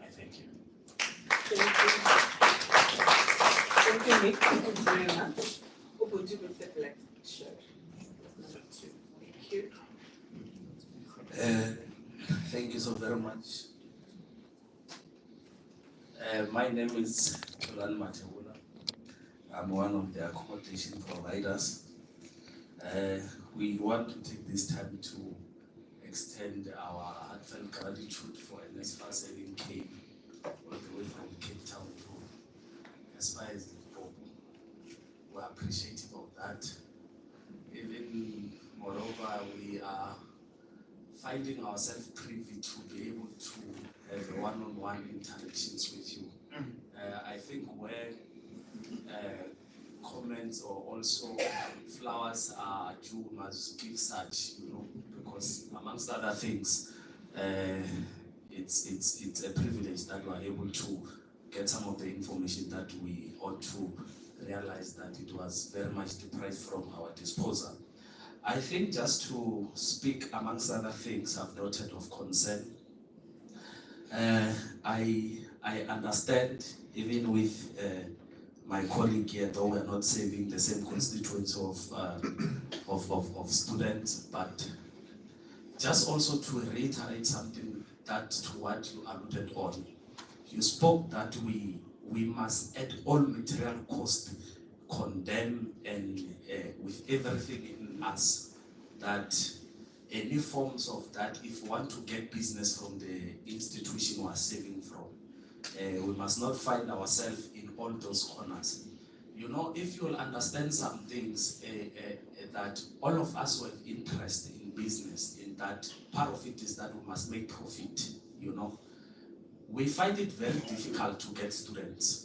I thank you.
Thank you, Nick. Thank you very much. Who would you with the black shirt? Number 2. Thank you.
Thank you so very much. My name is Tulan Matebula. I'm one of the accommodation providers. We want to take this time to extend our heartfelt gratitude for NSFAS having came all the way from Cape Town to as far as Limpopo. We're appreciative of that. Even moreover, we are finding ourselves privy to be able to have one-on-one interactions with you. I think where comments or also flowers are due, must give such, because amongst other things, it's a privilege that we are able to get some of the information that we ought to realize that it was very much deprived from our disposal. I think just to speak amongst other things I've noted of concern, I understand even with my colleague here, though we're not serving the same constituency of students, but just also to reiterate something that to what you alluded on. You spoke that we must at all material cost condemn and with everything in us that any forms of that, if we want to get business from the institution we are saving from, we must not find ourselves in all those corners. If you'll understand some things, that all of us who have interest in business, in that part of it is that we must make profit, We find it very difficult to get students.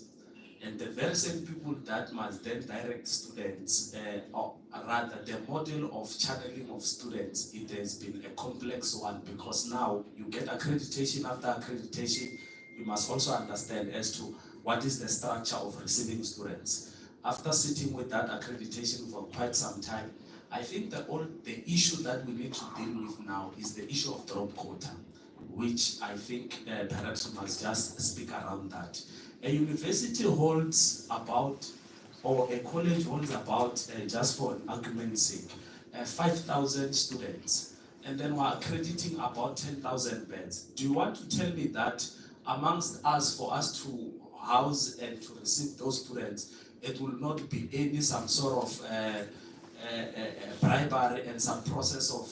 And the very same people that must then direct students, or rather the model of channeling of students, it has been a complex one, because now you get accreditation after accreditation. You must also understand as to what is the structure of receiving students. After sitting with that accreditation for quite some time, I think that the issue that we need to deal with now is the issue of drop quota, which I think perhaps we must just speak around that. A university holds about or a college holds about, just for an argument's sake, 5,000 students, and then we're accrediting about 10,000 beds, do you want to tell me that amongst us, for us to house and to receive those students, it will not be any some sort of bribery and some process of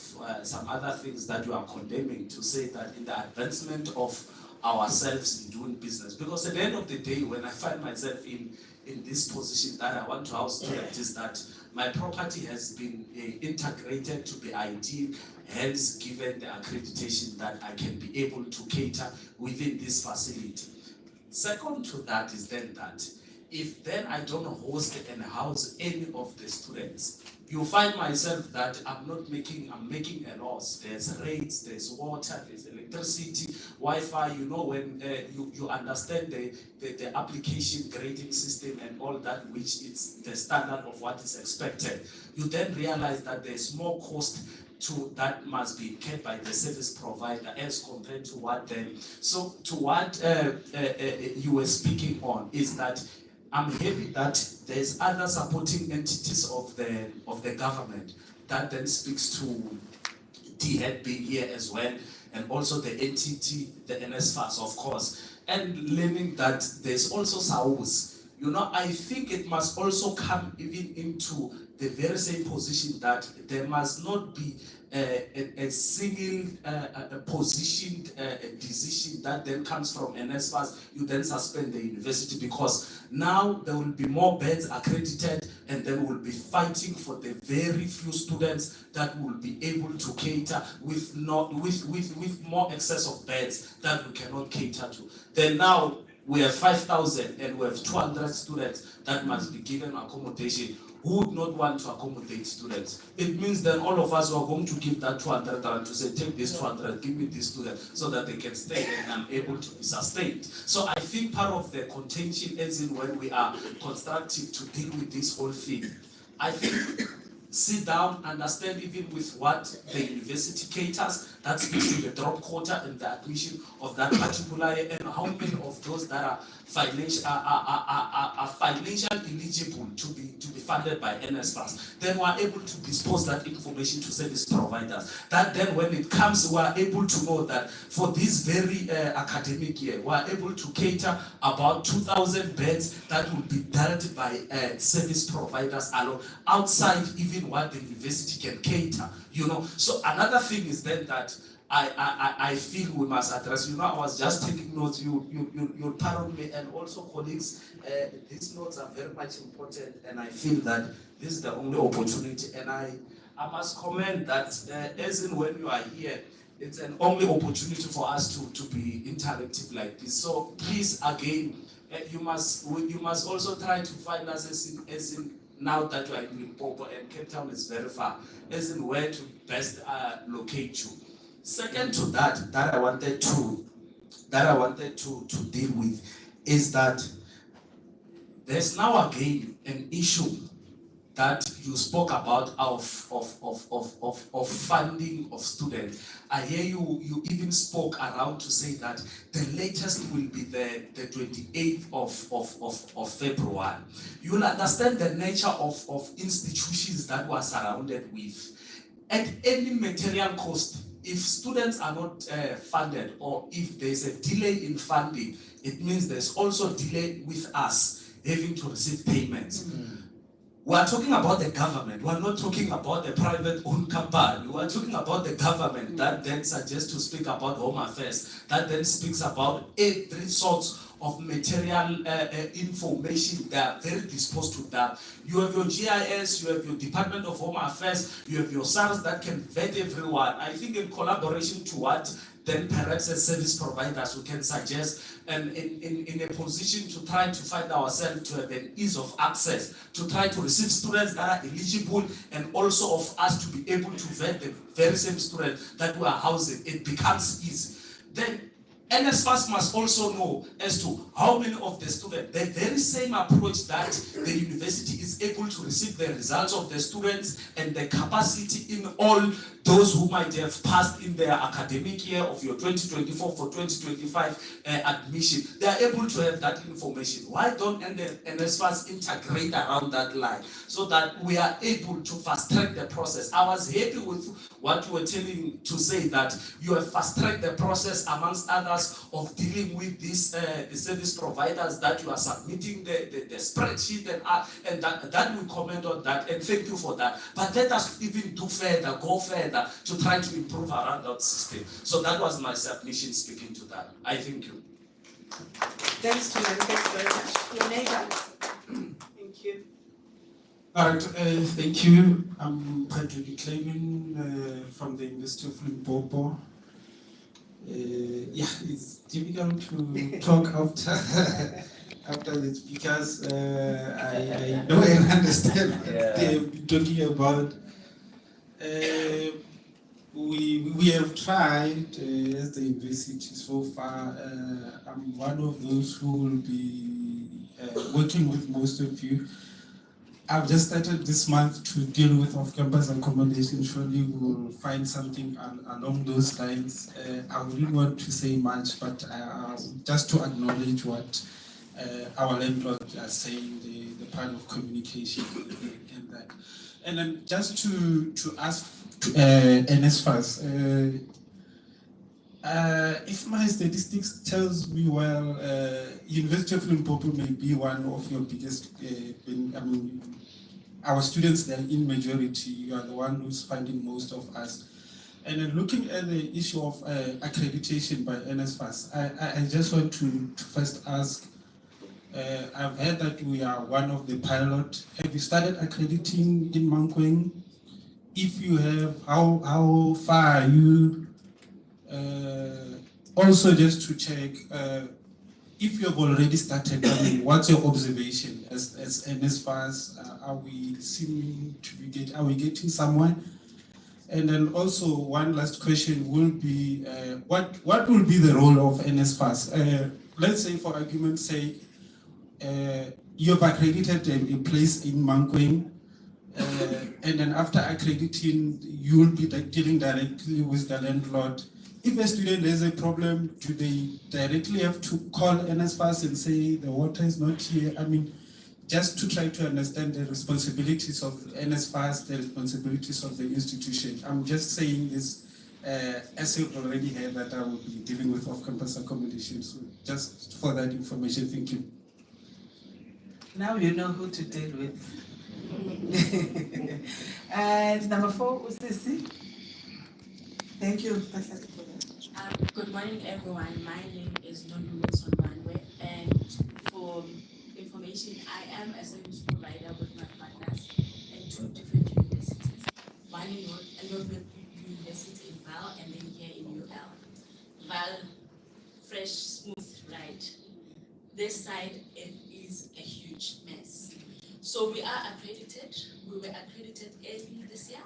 some other things that you are condemning to say that in the advancement of ourselves in doing business? Because at the end of the day, when I find myself in this position that I want to house students, is that my property has been integrated to be ideal, hence given the accreditation that I can be able to cater within this facility. Second to that is then that if then I don't host and house any of the students, you find myself that I'm making a loss. There's rates, there's water, there's electricity, Wi-Fi. You know, when you understand the application grading system and all that, which is the standard of what is expected, you then realize that there's more cost that must be kept by the service provider as compared to what then. So to what you were speaking on is that I'm happy that there's other supporting entities of the government that then speaks to DHET being here as well, and also the entity, the NSFAS, of course, and learning that there's also SAUS. You know, I think it must also come even into the very same position that there must not be a single positioned decision that then comes from NSFAS. You then suspend the university, because now there will be more beds accredited, and then we'll be fighting for the very few students that will be able to cater with more excess of beds that we cannot cater to. Then now we have 5,000 and we have 200 students that must be given accommodation. Who would not want to accommodate students? It means then all of us are going to give that 200 and to say, take this 200, give me this student, so that they can stay and I'm able to be sustained. So I think part of the contention is in when we are constructive to deal with this whole thing. I think sit down, understand even with what the university caters, that speaks to the drop quota and the admission of that particular, and how many of those that are financial eligible to be funded by NSFAS. Then we are able to dispose that information to service providers. That then when it comes, we are able to know that for this very academic year, we are able to cater about 2,000 beds that will be dealt by service providers alone, outside even what the university can cater. You know, so another thing is then that I feel we must address. You know, I was just taking notes. You pardon me, and also colleagues. These notes are very much important, and I feel that this is the only opportunity. And I must comment that as in when you are here, it's an only opportunity for us to be interactive like this. So please, again, you must also try to find us as in now that you are in Limpopo and Cape Town is very far, as in where to best locate you. Second to that I wanted to deal with is that there's now again an issue that you spoke about of funding of students. I hear you even spoke around to say that the latest will be the 28th of February. You will understand the nature of institutions that were surrounded with. At any material cost, if students are not funded, or if there's a delay in funding, it means there's also a delay with us having to receive payments. We are talking about the government. We are not talking about the private-owned company. We are talking about the government that then suggests to speak about Home Affairs, that then speaks about every sort of material information. They are very disposed to that. You have your GIS, you have your Department of Home Affairs, you have your SARS that can vet everyone. I think in collaboration to what then perhaps as service providers we can suggest, and in a position to try to find ourselves to have an ease of access, to try to receive students that are eligible, and also of us to be able to vet the very same students that we are housing. It becomes easy. Then NSFAS must also know as to how many of the students, the very same approach that the university is able to receive the results of the students and the capacity in all those who might have passed in their academic year of your 2024 for 2025 admission. They are able to have that information. Why don't NSFAS integrate around that line so that we are able to fast track the process? I was happy with what you were telling to say that you have fast tracked the process amongst others of dealing with these service providers, that you are submitting the spreadsheet and that we comment on that, and thank you for that. But let us even do further, go further to try to improve around that system. So that was my submission speaking to that. I thank you.
Thanks to you very much. Your neighbor. Thank you.
All right, thank you. I'm Patrick Clayman from the University of Limpopo. Yeah, it's difficult to talk after the speakers. I know and understand what they've been talking about. We have tried as the university so far. I'm one of those who will be working with most of you. I've just started this month to deal with off-campus accommodation. Surely we'll find something along those lines. I wouldn't want to say much, but just to acknowledge what our landlords are saying, the part of communication and that. And then just to ask NSFAS, if my statistics tells me well, University of Limpopo may be one of your biggest, our students, they're in majority, you are the one who's funding most of us. And then looking at the issue of accreditation by NSFAS, I just want to first ask, I've heard that we are one of the pilot. Have you started accrediting in Mankweng? If you have, how far are you? Also, just to check, if you have already started, what's your observation as NSFAS? Are we seeming to be are we getting somewhere? And then also one last question will be, what will be the role of NSFAS? Let's say, for argument's sake, you have accredited a place in Mankweng, and then after accrediting, you will be dealing directly with the landlord. If a student has a problem, do they directly have to call NSFAS and say the water is not here? I mean, just to try to understand the responsibilities of NSFAS, the responsibilities of the institution. I'm just saying this as you've already heard that I will be dealing with off-campus accommodation. So just for that information, thank you.
Now you know who to deal with. And number 4, Usisi. Thank you.
Good morning, everyone. My name is Nondu Wilson Manwe, and for information, I am a service provider with my partners in 2 different universities. One in Northwood University in Val, and then here in UL. Val, fresh, smooth ride. This side, it is a huge mess. So we are accredited. We were accredited early this year.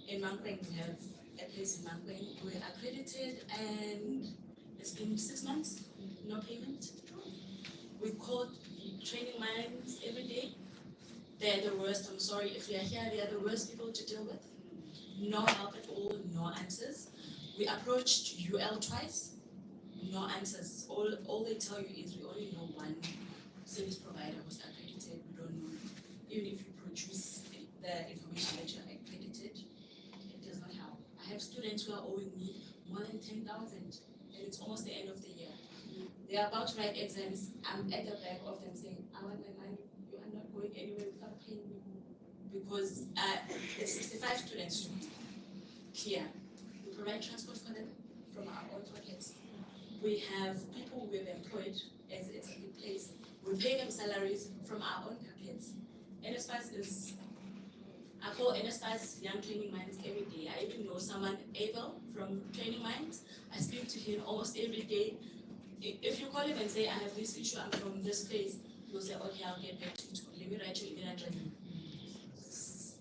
In Mankweng, we have a place in Mankweng. We're accredited, and it's been 6 months, no payment. We call training minds every day. They're the worst. I'm sorry if you're here, they are the worst people to deal with. No help at all, no answers. We approached UL twice, no answers. All they tell you is we only know one service provider who's accredited. We don't know. Even if you produce the information that you're accredited, it does not help. I have students who are owing me more than 10,000, and it's almost the end of the year. They are about to write exams. I'm at the back of them saying, I want my money. You are not going anywhere without paying me. Because it's 65 students to clear. We provide transport for them from our own pockets. We have people we've employed as it's a good place. We pay them salaries from our own pockets. NSFAS is, I call NSFAS Young Training Minds every day. I even know someone, Abel, from Training Minds. I speak to him almost every day. If you call him and say, I have this issue, I'm from this place, he'll say, okay, I'll get back to you. Let me write your email address.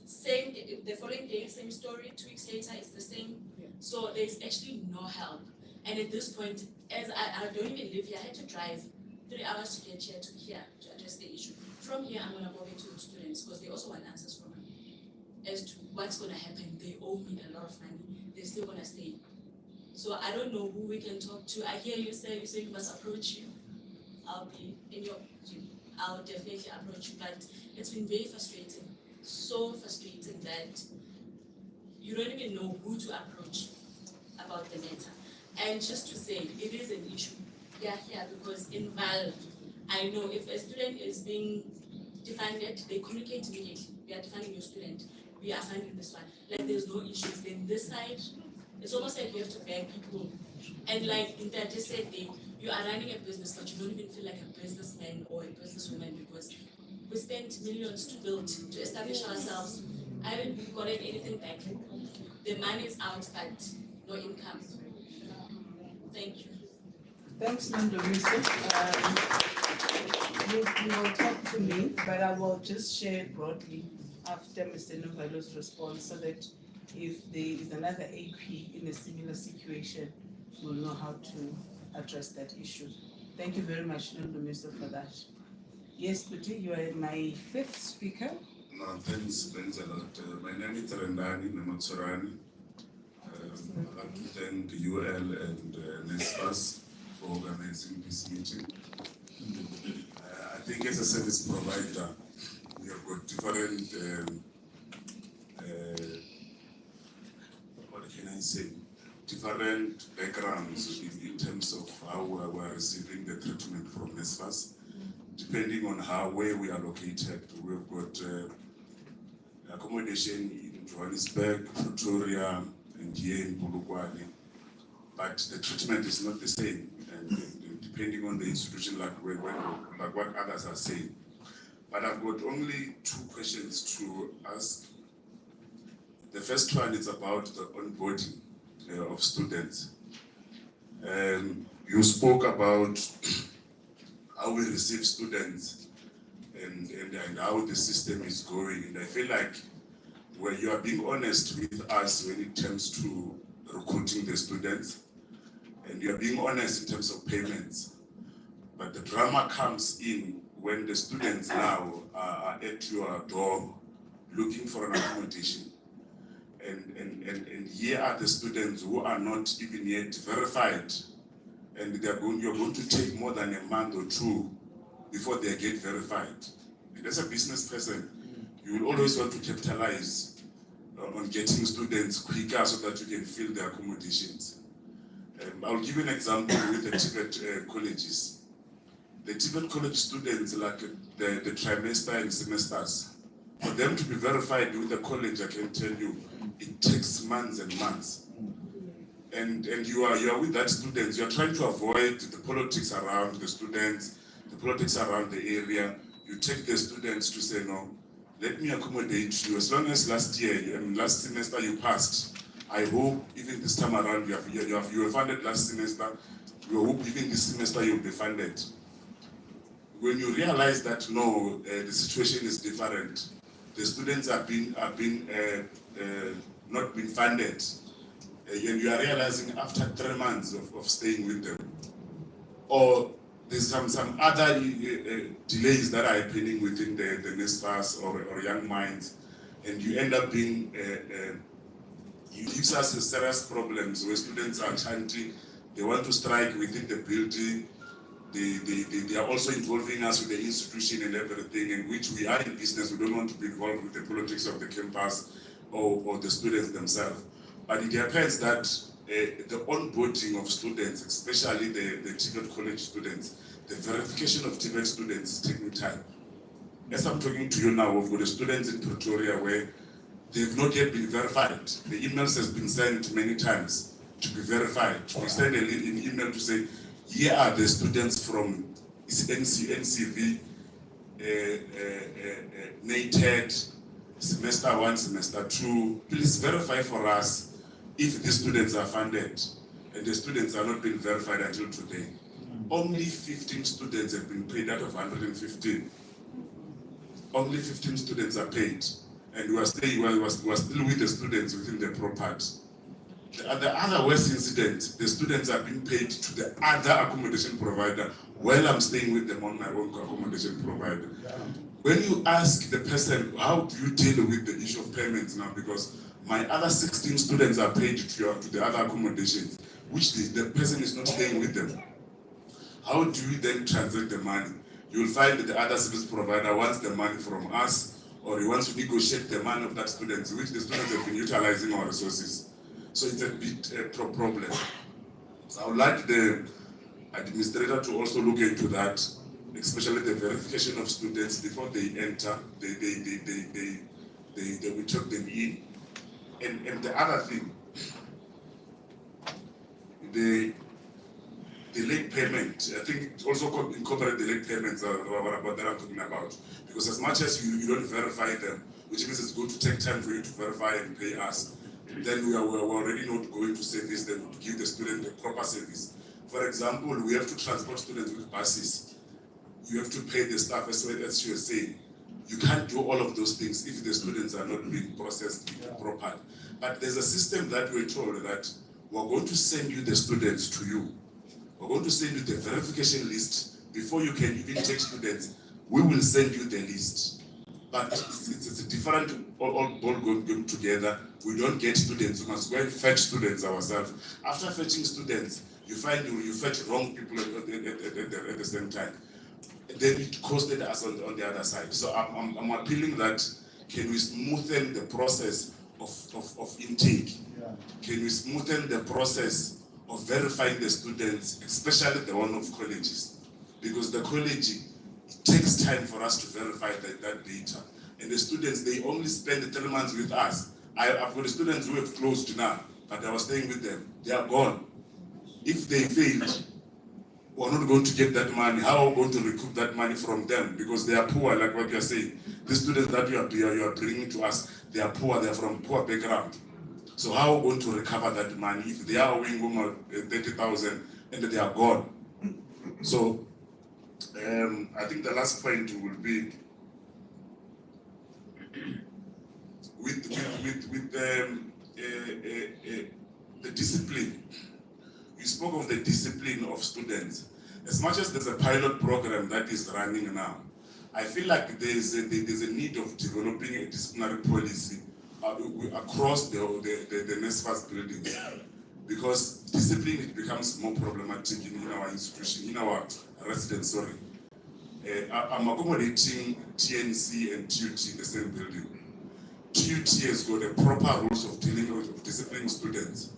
Same, the following day, same story, 2 weeks later, it's the same. So there's actually no help. And at this point, as I don't even live here, I had to drive 3 hours to get here to address the issue. From here, I'm gonna go back to the students because they also want answers from me as to what's gonna happen. They owe me a lot of money. They're still gonna stay. So I don't know who we can talk to. I hear you say we must approach you. I'll be in your gym. I'll definitely approach you, but it's been very frustrating. So frustrating that you don't even know who to approach about the matter. And just to say, it is an issue. We are here because in Val, I know if a student is being defunded, they communicate immediately. We are defunding your student. We are funding this one. Like there's no issues. Then this side, it's almost like you have to beg people. And like Inter just said, you are running a business, but you don't even feel like a businessman or a businesswoman because we spent millions to build, to establish ourselves. I haven't gotten anything back. The money is out, but no income. Thank you.
Thanks, Nondomiso. You will talk to me, but I will just share broadly after Mr. Nombalo's response so that if there is another AP in a similar situation, we'll know how to address that issue. Thank you very much, Nondomiso, for that. Yes, Puti, you are my 5th speaker.
No, thanks a lot. My name is Rendani Namatsurani. I'd like to thank UL and NSFAS for organizing this meeting. I think as a service provider, we have got different, what can I say, different backgrounds in terms of how we are receiving the treatment from NSFAS. Depending on where we are located, we've got accommodation in Johannesburg, Pretoria, and here in Polokwane. But the treatment is not the same, and depending on the institution, like what others are saying. But I've got only 2 questions to ask. The first one is about the onboarding of students. You spoke about how we receive students and how the system is going. And I feel like where you are being honest with us when it comes to recruiting the students, and you are being honest in terms of payments. But the drama comes in when the students now are at your door looking for an accommodation. And here are the students who are not even yet verified. And you're going to take more than a month or 2 before they get verified. And as a business person, you will always want to capitalize on getting students quicker so that you can fill their accommodations. I'll give you an example with the TVET colleges. The TVET college students, like the trimester and semesters, for them to be verified with the college, I can tell you, it takes months and months. And you are with that students, you are trying to avoid the politics around the students, the politics around the area. You take the students to say, no, let me accommodate you. As long as last semester you passed, I hope even this time around you were funded last semester, you hope even this semester you'll be funded. When you realize that no, the situation is different, the students have not been funded, and you are realizing after 3 months of staying with them, or there's some other delays that are happening within the NSFAS or Young Minds, and you end up being, it gives us serious problems where students are chanting, they want to strike within the building, they are also involving us with the institution and everything, in which we are in business, we don't want to be involved with the politics of the campus or the students themselves. But it happens that the onboarding of students, especially the TVET college students, the verification of TVET students is taking time. As I'm talking to you now, we've got the students in Pretoria where they've not yet been verified. The emails has been sent many times to be verified. We send an email to say, here are the students from NCV, NATED, semester 1, semester 2. Please verify for us if the students are funded, and the students are not being verified until today. Only 15 students have been paid out of 115. Only 15 students are paid, and we are still with the students within the property. The other worst incident, the students are being paid to the other accommodation provider while I'm staying with them on my own accommodation provider. When you ask the person, how do you deal with the issue of payments now? Because my other 16 students are paid to the other accommodations, which the person is not staying with them. How do you then transact the money? You will find that the other service provider wants the money from us, or he wants to negotiate the money of that student, which the students have been utilizing our resources. So it's a bit problem. So I would like the administrator to also look into that, especially the verification of students before they enter. They will check them in. And the other thing, the late payment. I think it also incorporate the late payments that I'm talking about. Because as much as you don't verify them, which means it's going to take time for you to verify and pay us, then we're already not going to service them, to give the student the proper service. For example, we have to transport students with buses. You have to pay the staff as well as you are saying. You can't do all of those things if the students are not being processed properly. But there's a system that we're told that we're going to send you the students to you. We're going to send you the verification list before you can even take students. We will send you the list. But it's a different all going together. We don't get students. We must go and fetch students ourselves. After fetching students, you find you fetch wrong people at the same time. Then it costed us on the other side. So I'm appealing that can we smoothen the process of intake? Can we smoothen the process of verifying the students, especially the one of colleges? Because the college, it takes time for us to verify that data. And the students, they only spend 3 months with us. I've got students who have closed now, but I was staying with them. They are gone. If they failed, we're not going to get that money. How are we going to recoup that money from them? Because they are poor, like what you're saying. The students that you are bringing to us, they are poor, they are from poor background. So how are we going to recover that money if they are owing 30,000 and they are gone? So I think the last point will be with the discipline. You spoke of the discipline of students. As much as there's a pilot program that is running now, I feel like there's a need of developing a disciplinary policy across the NSFAS buildings, because discipline, it becomes more problematic in our institution, in our residence, sorry. I'm accommodating TNC and TUT in the same building. TUT has got a proper rules of dealing with disciplining students.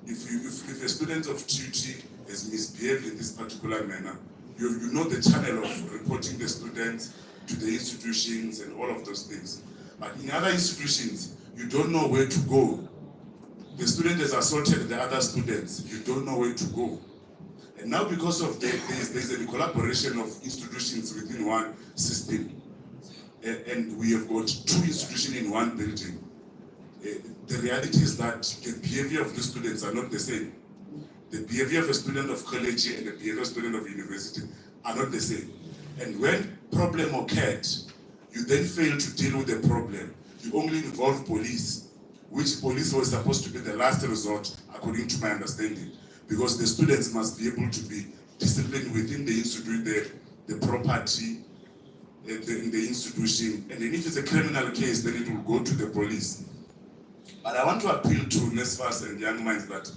If a student of TUT has misbehaved in this particular manner, you know the channel of reporting the students to the institutions and all of those things. But in other institutions, you don't know where to go. The student has assaulted the other students, you don't know where to go. And now because of there's a collaboration of institutions within one system, and we have got 2 institutions in one building. The reality is that the behavior of the students are not the same. The behavior of a student of college and the behavior of a student of university are not the same. And when problem occurred, you then fail to deal with the problem. You only involve police, which police was supposed to be the last resort, according to my understanding, because the students must be able to be disciplined within the institute, the property, in the institution. And then if it's a criminal case, then it will go to the police. But I want to appeal to NSFAS and Young Minds that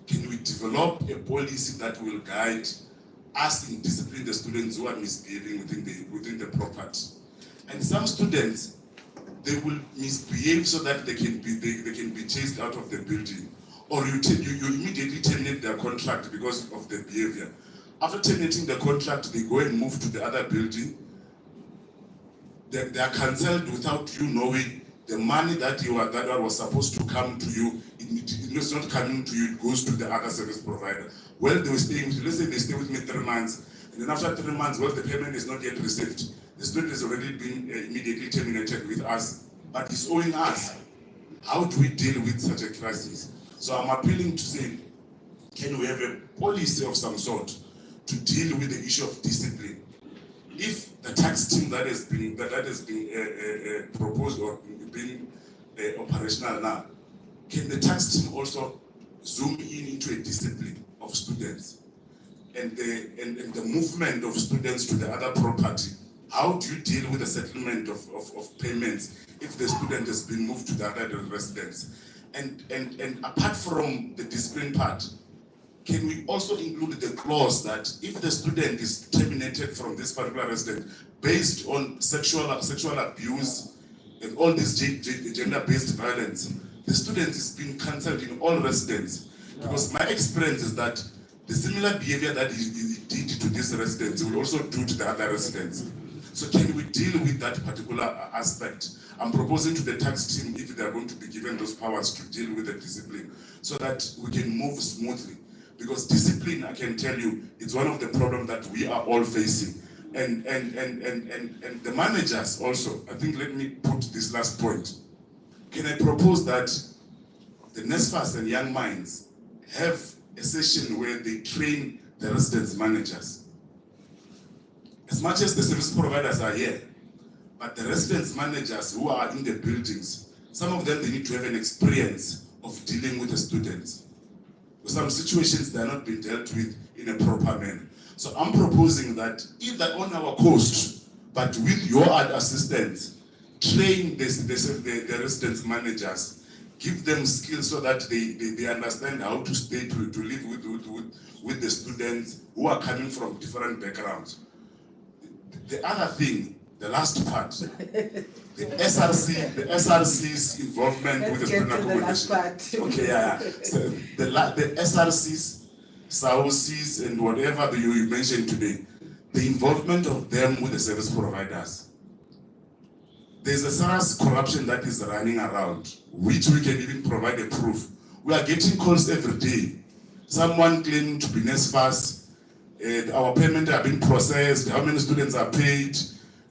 can we develop a policy that will guide us in disciplining the students who are misbehaving within the property. And some students, they will misbehave so that they can be chased out of the building, or you immediately terminate their contract because of their behavior. After terminating the contract, they go and move to the other building. They are cancelled without you knowing. The money that was supposed to come to you, it is not coming to you, it goes to the other service provider. Well, they were staying with you, let's say they stay with me 3 months, and then after 3 months, well, the payment is not yet received. The student has already been immediately terminated with us, but he's owing us. How do we deal with such a crisis? So I'm appealing to say, can we have a policy of some sort to deal with the issue of discipline? If the tax team that has been proposed or been operational now, can the tax team also zoom in into a discipline of students and the movement of students to the other property. How do you deal with the settlement of payments if the student has been moved to the other residence? And apart from the discipline part, can we also include the clause that if the student is terminated from this particular residence based on sexual abuse and all this gender-based violence, the student is being cancelled in all residents? Because my experience is that the similar behavior that he did to this residence, he will also do to the other residents. So can we deal with that particular aspect? I'm proposing to the tax team if they are going to be given those powers to deal with the discipline so that we can move smoothly. Because discipline, I can tell you, it's one of the problems that we are all facing. And the managers also, I think let me put this last point. Can I propose that the NSFAS and Young Minds have a session where they train the residence managers? As much as the service providers are here, but the residence managers who are in the buildings, some of them, they need to have an experience of dealing with the students. Some situations they are not being dealt with in a proper manner. So I'm proposing that either on our coast, but with your assistance, train the residence managers, give them skills so that they understand how to stay to live with the students who are coming from different backgrounds. The other thing, the last part, the SRC's involvement with the student accommodation. Okay, yeah. So the SRC's, SAOC's, and whatever you mentioned today, the involvement of them with the service providers. There's a serious corruption that is running around, which we can even provide a proof. We are getting calls every day. Someone claiming to be NSFAS, our payment have been processed, how many students are paid,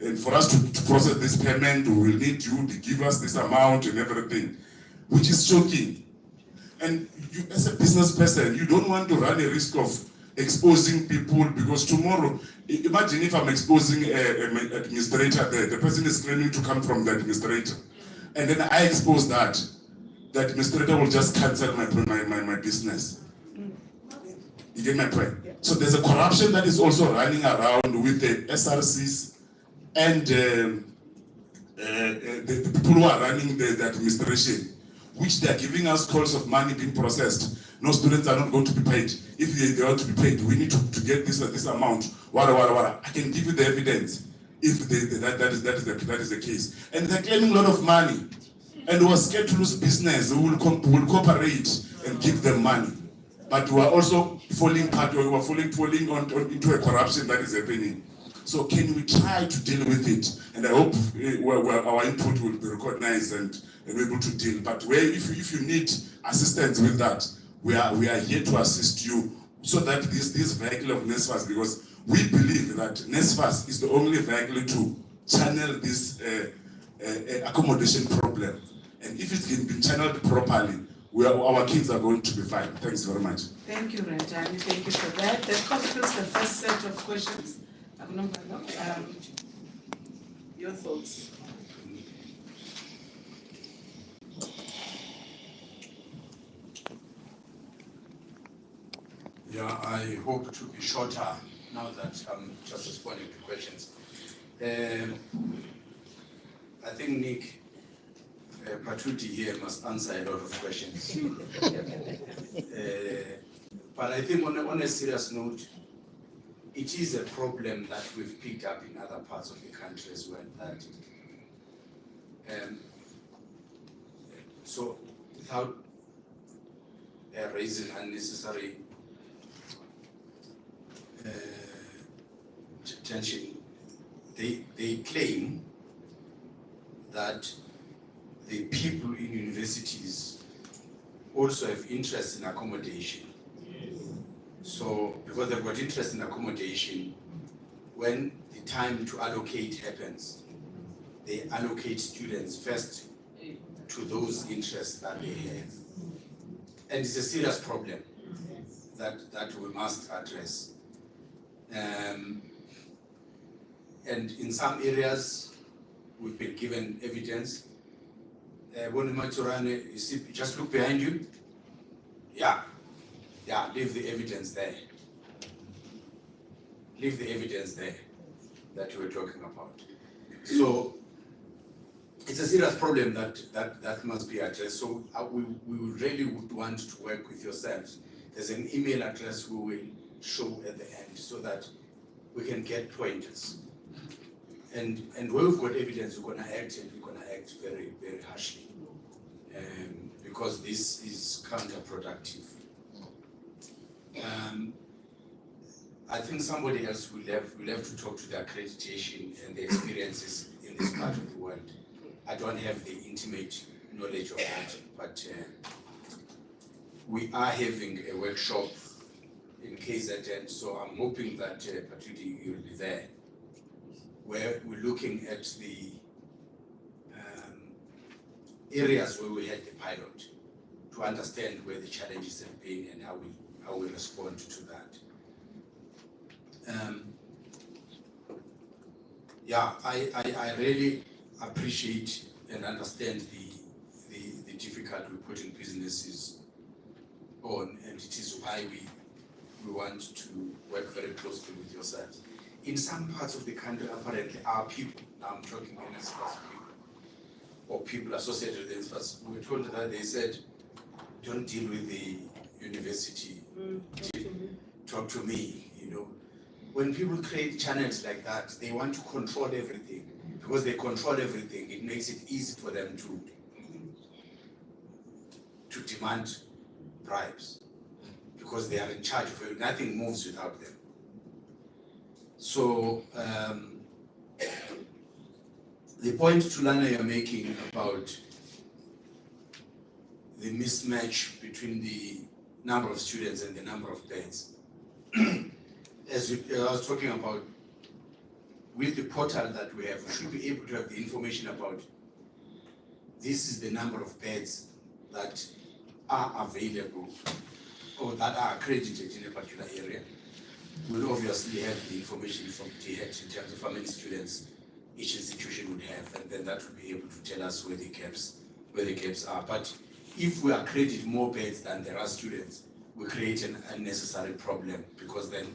and for us to process this payment, we will need you to give us this amount and everything, which is shocking. And you, as a business person, you don't want to run a risk of exposing people, because tomorrow, imagine if I'm exposing an administrator there, the person is claiming to come from the administrator, and then I expose that, the administrator will just cancel my business. You get my point? So there's a corruption that is also running around with the SRCs and the people who are running the administration, which they are giving us calls of money being processed. No students are not going to be paid. If they are to be paid, we need to get this amount. Wada. I can give you the evidence if that is the case. And they're claiming a lot of money, and we are scared to lose business. We will cooperate and give them money, but we are also falling into a corruption that is happening. So can we try to deal with it? And I hope our input will be recognized and be able to deal. But if you need assistance with that, we are here to assist you so that this vehicle of NSFAS, because we believe that NSFAS is the only vehicle to channel this accommodation problem. And if it can be channeled properly, our kids are going to be fine. Thanks very much.
Thank you, Ranjani. Thank you for that. That concludes the first set of questions. Your thoughts?
Yeah, I hope to be shorter now that I'm just responding to questions. I think Nick Patuti here must answer a lot of questions. But I think on a serious note, it is a problem that we've picked up in other parts of the country as well. That so without raising unnecessary tension, they claim that the people in universities also have interest in accommodation. So, because they've got interest in accommodation, when the time to allocate happens, they allocate students first to those interests that they have. And it's a serious problem that we must address. And in some areas, we've been given evidence. You see, just look behind you. Yeah, leave the evidence there. Leave the evidence there that you were talking about. So it's a serious problem that must be addressed. So we really would want to work with yourselves. There's an email address we will show at the end so that we can get pointers. And where we've got evidence, we're gonna act, and we're gonna act very, very harshly. Because this is counterproductive. I think somebody else will have to talk to the accreditation and the experiences in this part of the world. I don't have the intimate knowledge of that, but we are having a workshop in KZN, so I'm hoping that Patuti, you'll be there, where we're looking at the areas where we had the pilot to understand where the challenges have been and how we respond to that. I really appreciate and understand the difficulty we're putting businesses on, and it is why we want to work very closely with yourselves. In some parts of the country, apparently, our people, now I'm talking NSFAS people, or people associated with NSFAS, we were told that they said, don't deal with the university, talk to me, you know. When people create channels like that, they want to control everything. Because they control everything, it makes it easy for them to demand bribes. Because they are in charge of it, nothing moves without them. So, the point, Tulana, you're making about the mismatch between the number of students and the number of beds. As I was talking about, with the portal that we have, we should be able to have the information about this is the number of beds that are available or that are accredited in a particular area. We'll obviously have the information from DHET in terms of how many students each institution would have, and then that will be able to tell us where the gaps are. But if we accredit more beds than there are students, we create an unnecessary problem, because then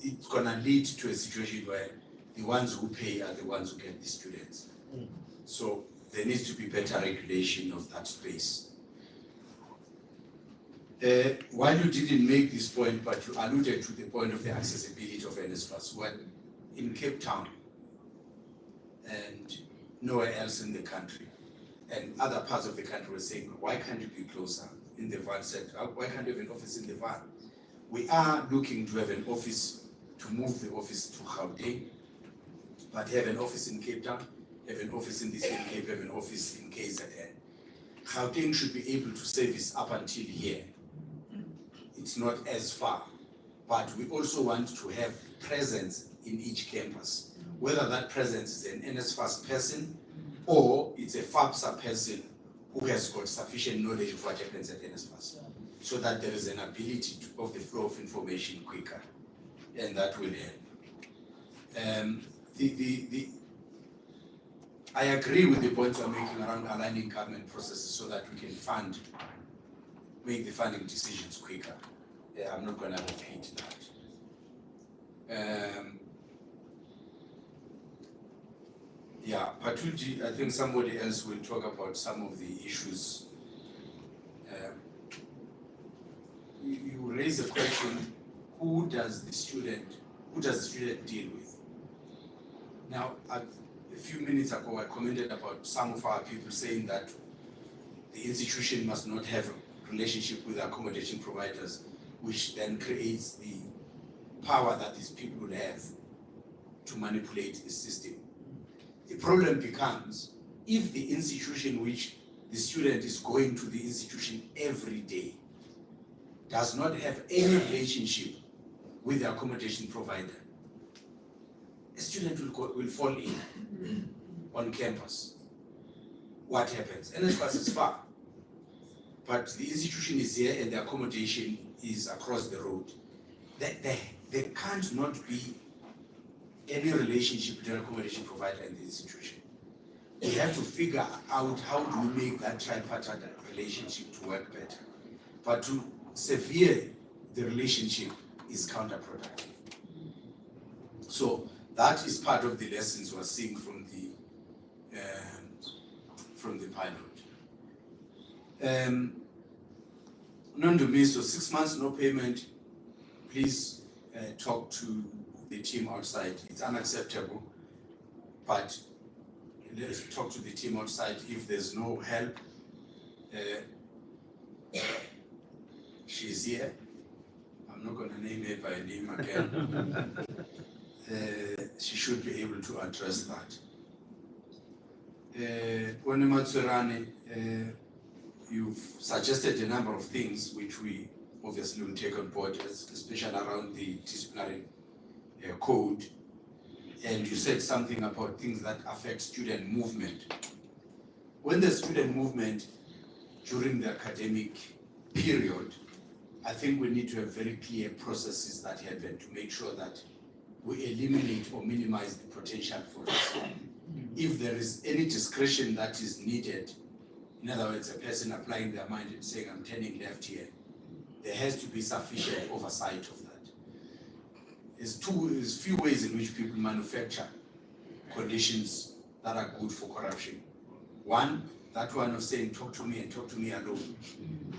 it's gonna lead to a situation where the ones who pay are the ones who get the students. So there needs to be better regulation of that space. While you didn't make this point, but you alluded to the point of the accessibility of NSFAS, well, in Cape Town and nowhere else in the country, and other parts of the country were saying, why can't you be closer in the van sector? Why can't you have an office in the van? We are looking to have an office, to move the office to Gauteng, but have an office in Cape Town, have an office in the Eastern Cape, have an office in KZN. Gauteng should be able to service up until here. It's not as far, but we also want to have presence in each campus, whether that presence is an NSFAS person or it's a FAPSA person who has got sufficient knowledge of what happens at NSFAS, so that there is an ability of the flow of information quicker, and that will help. I agree with the point you're making around aligning government processes so that we can make the funding decisions quicker. Yeah, I'm not going to repeat that. Patuti, I think somebody else will talk about some of the issues. You raise a question, who does the student deal with? Now, a few minutes ago, I commented about some of our people saying that the institution must not have a relationship with accommodation providers, which then creates the power that these people would have to manipulate the system. The problem becomes, if the institution which the student is going to the institution every day does not have any relationship with the accommodation provider, a student will fall in on campus. What happens? NSFAS is far, but the institution is here and the accommodation is across the road. There can't not be any relationship between accommodation provider and the institution. We have to figure out how do we make that tripartite relationship to work better. but to sever the relationship is counterproductive. So that is part of the lessons we're seeing from the pilot. Non-Dumiso, 6 months, no payment. Please talk to the team outside. It's unacceptable, but let's talk to the team outside. If there's no help, she's here. I'm not going to name her by name again. She should be able to address that. Matsurane, you've suggested a number of things which we obviously will take on board, especially around the disciplinary code. And you said something about things that affect student movement. When the student movement during the academic period, I think we need to have very clear processes that happen to make sure that we eliminate or minimize the potential for this. If there is any discretion that is needed, in other words, a person applying their mind and saying, I'm turning left here, there has to be sufficient oversight of that. There's few ways in which people manufacture conditions that are good for corruption. One, that one of saying, talk to me and talk to me alone.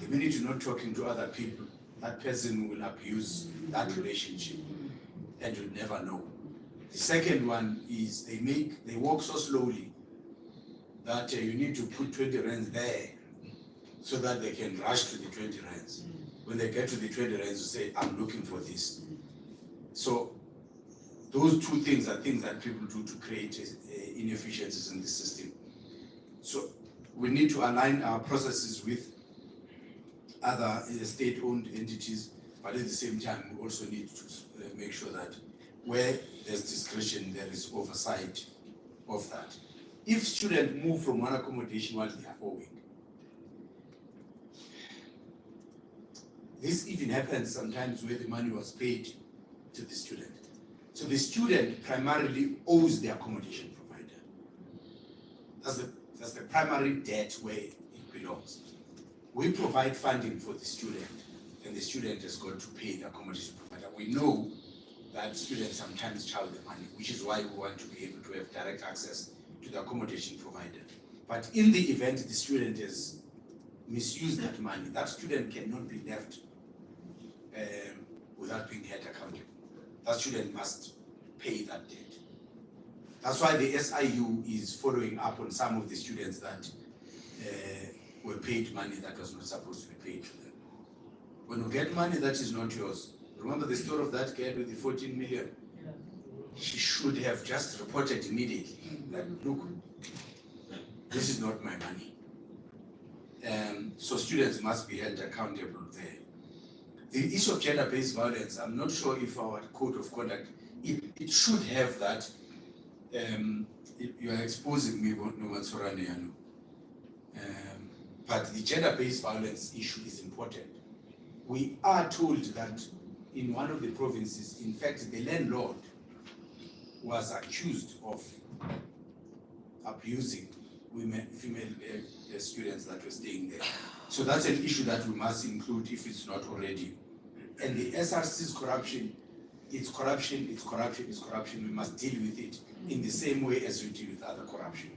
The minute you're not talking to other people, that person will abuse that relationship and you'll never know. The second one is they walk so slowly that you need to put 20 rands there so that they can rush to the 20 rands. When they get to the 20 rands, you say, I'm looking for this. So those two things are things that people do to create inefficiencies in the system. So we need to align our processes with other state-owned entities, but at the same time, we also need to make sure that where there's discretion, there is oversight of that. If students move from one accommodation while they are owing, this even happens sometimes where the money was paid to the student. So the student primarily owes the accommodation provider. That's the primary debt where it belongs. We provide funding for the student, and the student has got to pay the accommodation provider. We know that students sometimes charge the money, which is why we want to be able to have direct access to the accommodation provider. But in the event the student has misused that money, that student cannot be left without being held accountable. That student must pay that debt. That's why the SIU is following up on some of the students that were paid money that was not supposed to be paid to them. When you get money that is not yours, remember the story of that girl with the 14 million? She should have just reported immediately that, look, this is not my money. So students must be held accountable there. The issue of gender-based violence, I'm not sure if our code of conduct, it should have that. You are exposing me, Nomatsorane. But the gender-based violence issue is important. We are told that in one of the provinces, in fact, the landlord was accused of abusing female students that were staying there. So that's an issue that we must include if it's not already. And the SRC's corruption, it's corruption, it's corruption, it's corruption. We must deal with it in the same way as we deal with other corruption.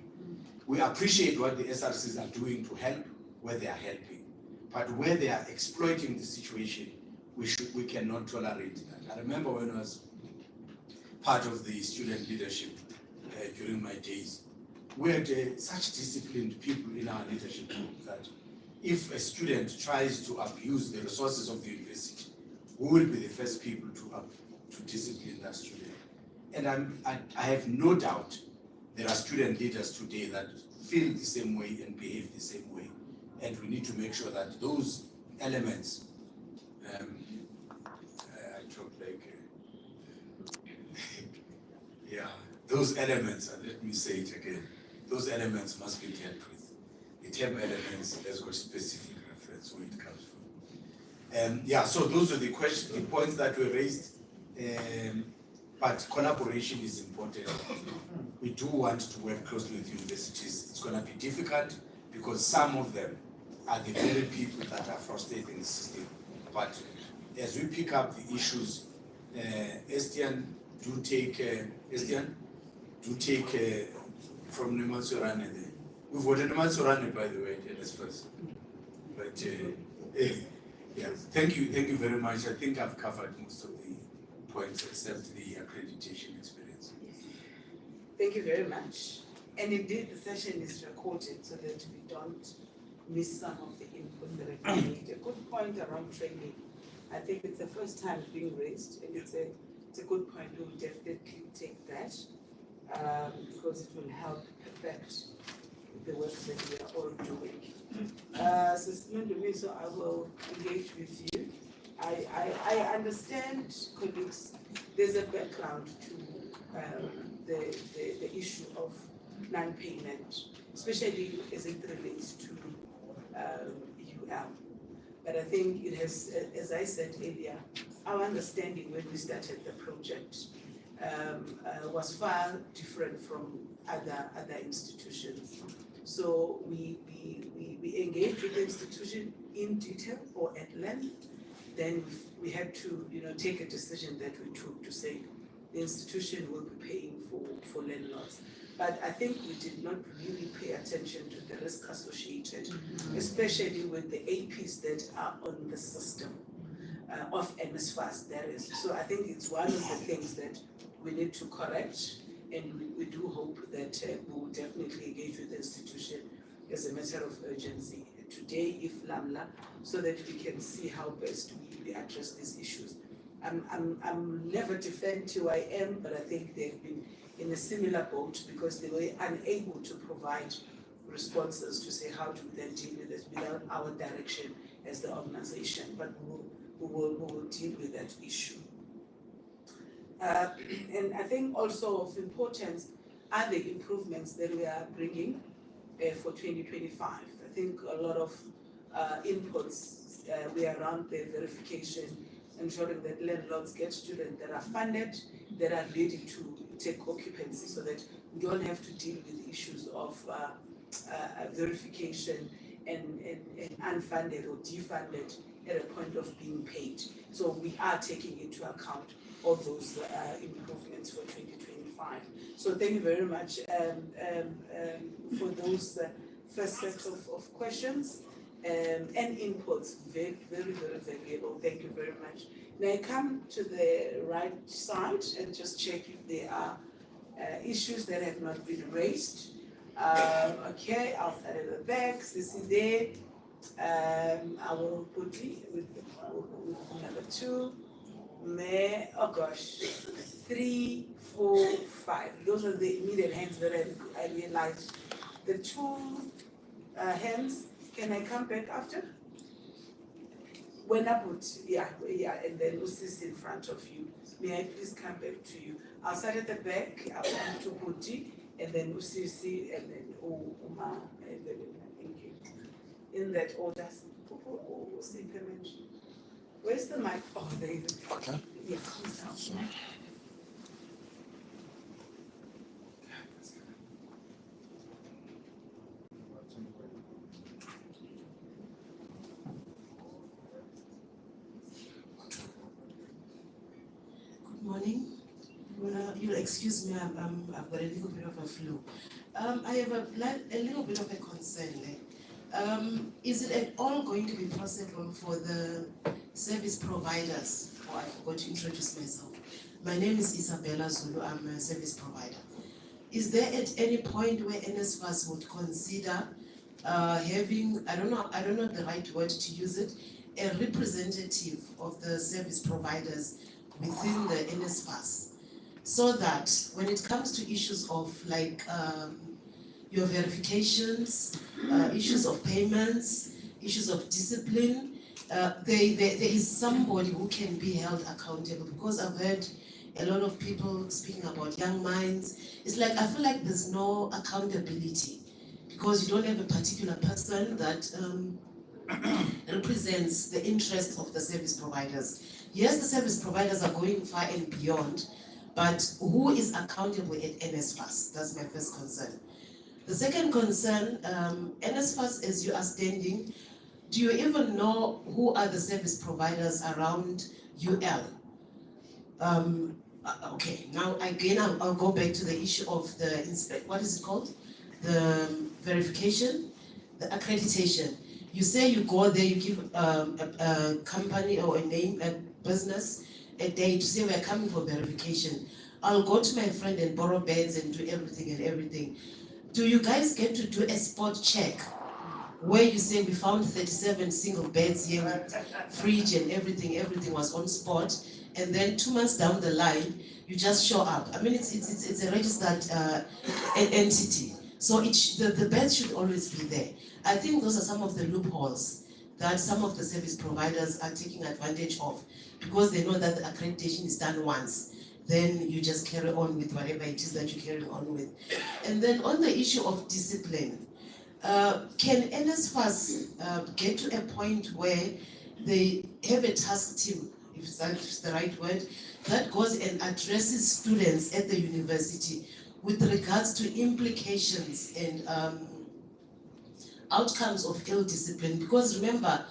We appreciate what the SRCs are doing to help where they are helping. But where they are exploiting the situation, we cannot tolerate that. I remember when I was part of the student leadership during my days, we had such disciplined people in our leadership group that if a student tries to abuse the resources of the university, we will be the first people to discipline that student. And I have no doubt there are student leaders today that feel the same way and behave the same way. And we need to make sure that those elements, those elements, and let me say it again, those elements must be dealt with. The term elements, let's go specific reference where it comes from. So those are the questions, the points that were raised. But collaboration is important. We do want to work closely with universities. It's going to be difficult because some of them are the very people that are frustrating the system. But as we pick up the issues, Estian, do take from Nematsorane there. We've got a Nematsorane, by the way, let's first. But yeah, thank you very much. I think I've covered most of the points except the accreditation experience.
Thank you very much. And indeed, the session is recorded so that we don't miss some of the input that I made. A good point around training. I think it's the first time being raised, and it's a good point. We'll definitely take that because it will help perfect the work that we are all doing. So I will engage with you. I understand, colleagues, there's a background to the issue of non-payment, especially as it relates to UL. But I think it has, as I said earlier, our understanding when we started the project was far different from other institutions. So we engaged with the institution in detail or at length. Then we had to, take a decision that we took to say the institution will be paying for landlords. But I think we did not really pay attention to the risk associated, especially with the APs that are on the system of NSFAS, that is. So I think it's one of the things that we need to correct, and we do hope that we will definitely engage with the institution as a matter of urgency today, if LAMLA, so that we can see how best we address these issues. I'm never defend TYM, but I think they've been in a similar boat because they were unable to provide responses to say how do we then deal with this without our direction as the organization. But we will deal with that issue. And I think also of importance are the improvements that we are bringing for 2025. I think a lot of inputs we are around the verification, ensuring that landlords get students that are funded, that are ready to take occupancy so that we don't have to deal with issues of verification and unfunded or defunded at a point of being paid. So we are taking into account all those improvements for 2025. So thank you very much for those first set of questions and inputs. Very, very, very valuable. Thank you very much. May I come to the right side and just check if there are issues that have not been raised. Okay, I'll start at the back. Sissy there. I will put it with number 2. Oh gosh, 3, 4, 5. Those are the immediate hands that I realized. The 2 hands, can I come back after? When I put, yeah, and then Usis in front of you. May I please come back to you? I'll start at the back, I'll come to Puti, and then Usisi, and then Uma, and then thank you. In that order. Where's the mic? Oh, there is.
Okay.
Yeah, come down.
Good morning. You'll excuse me, I've got a little bit of a flu. I have a little bit of a concern. Is it at all going to be possible for the service providers, I forgot to introduce myself. My name is Isabella Zulu, I'm a service provider. Is there at any point where NSFAS would consider having, I don't know the right word to use it, a representative of the service providers within the NSFAS, so that when it comes to issues of like your verifications, issues of payments, issues of discipline, there is somebody who can be held accountable, because I've heard a lot of people speaking about young minds. It's like, I feel like there's no accountability because you don't have a particular person that represents the interests of the service providers. Yes, the service providers are going far and beyond, but who is accountable at NSFAS? That's my first concern. The second concern, NSFAS, as you are standing, do you even know who are the service providers around UL? Okay, now again, I'll go back to the issue of the what is it called? The verification, the accreditation. You say you go there, you give a company or a name, a business, a day to say we're coming for verification. I'll go to my friend and borrow beds and do everything. Do you guys get to do a spot check where you say we found 37 single beds here with fridge and everything was on spot, and then 2 months down the line, you just show up? I mean, it's a registered entity. So the beds should always be there. I think those are some of the loopholes that some of the service providers are taking advantage of, because they know that the accreditation is done once. Then you just carry on with whatever it is that you're carrying on with. And then on the issue of discipline, can NSFAS get to a point where they have a task team, if that's the right word, that goes and addresses students at the university with regards to implications and outcomes of ill discipline? Because remember,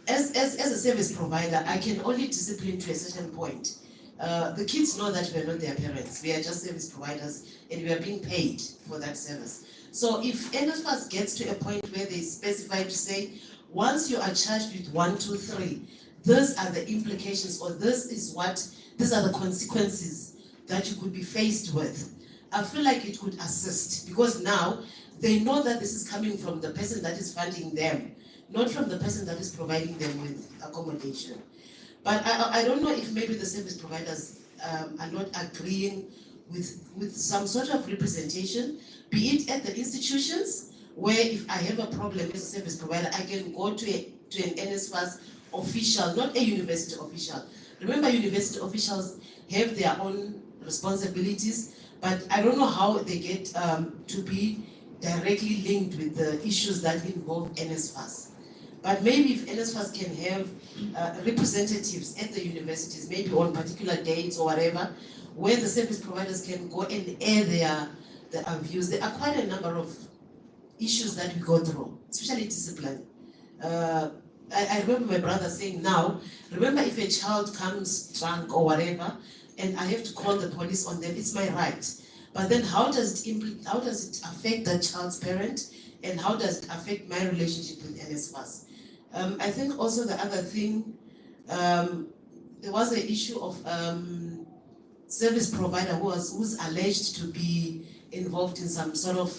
as a service provider, I can only discipline to a certain point. The kids know that we are not their parents. We are just service providers and we are being paid for that service. So if NSFAS gets to a point where they specify to say, once you are charged with 1, 2, 3, these are the implications, or these are the consequences that you could be faced with, I feel like it could assist, because now they know that this is coming from the person that is funding them, not from the person that is providing them with accommodation. But I don't know if maybe the service providers are not agreeing with some sort of representation, be it at the institutions, where if I have a problem as a service provider, I can go to an NSFAS official, not a university official. Remember, university officials have their own responsibilities, but I don't know how they get to be directly linked with the issues that involve NSFAS. But maybe if NSFAS can have representatives at the universities, maybe on particular dates or whatever, where the service providers can go and air their views. There are quite a number of issues that we go through, especially discipline. I remember my brother saying now, remember if a child comes drunk or whatever, and I have to call the police on them, it's my right. But then how does it affect that child's parent, and how does it affect my relationship with NSFAS? I think also the other thing, there was an issue of service provider who's alleged to be involved in some sort of,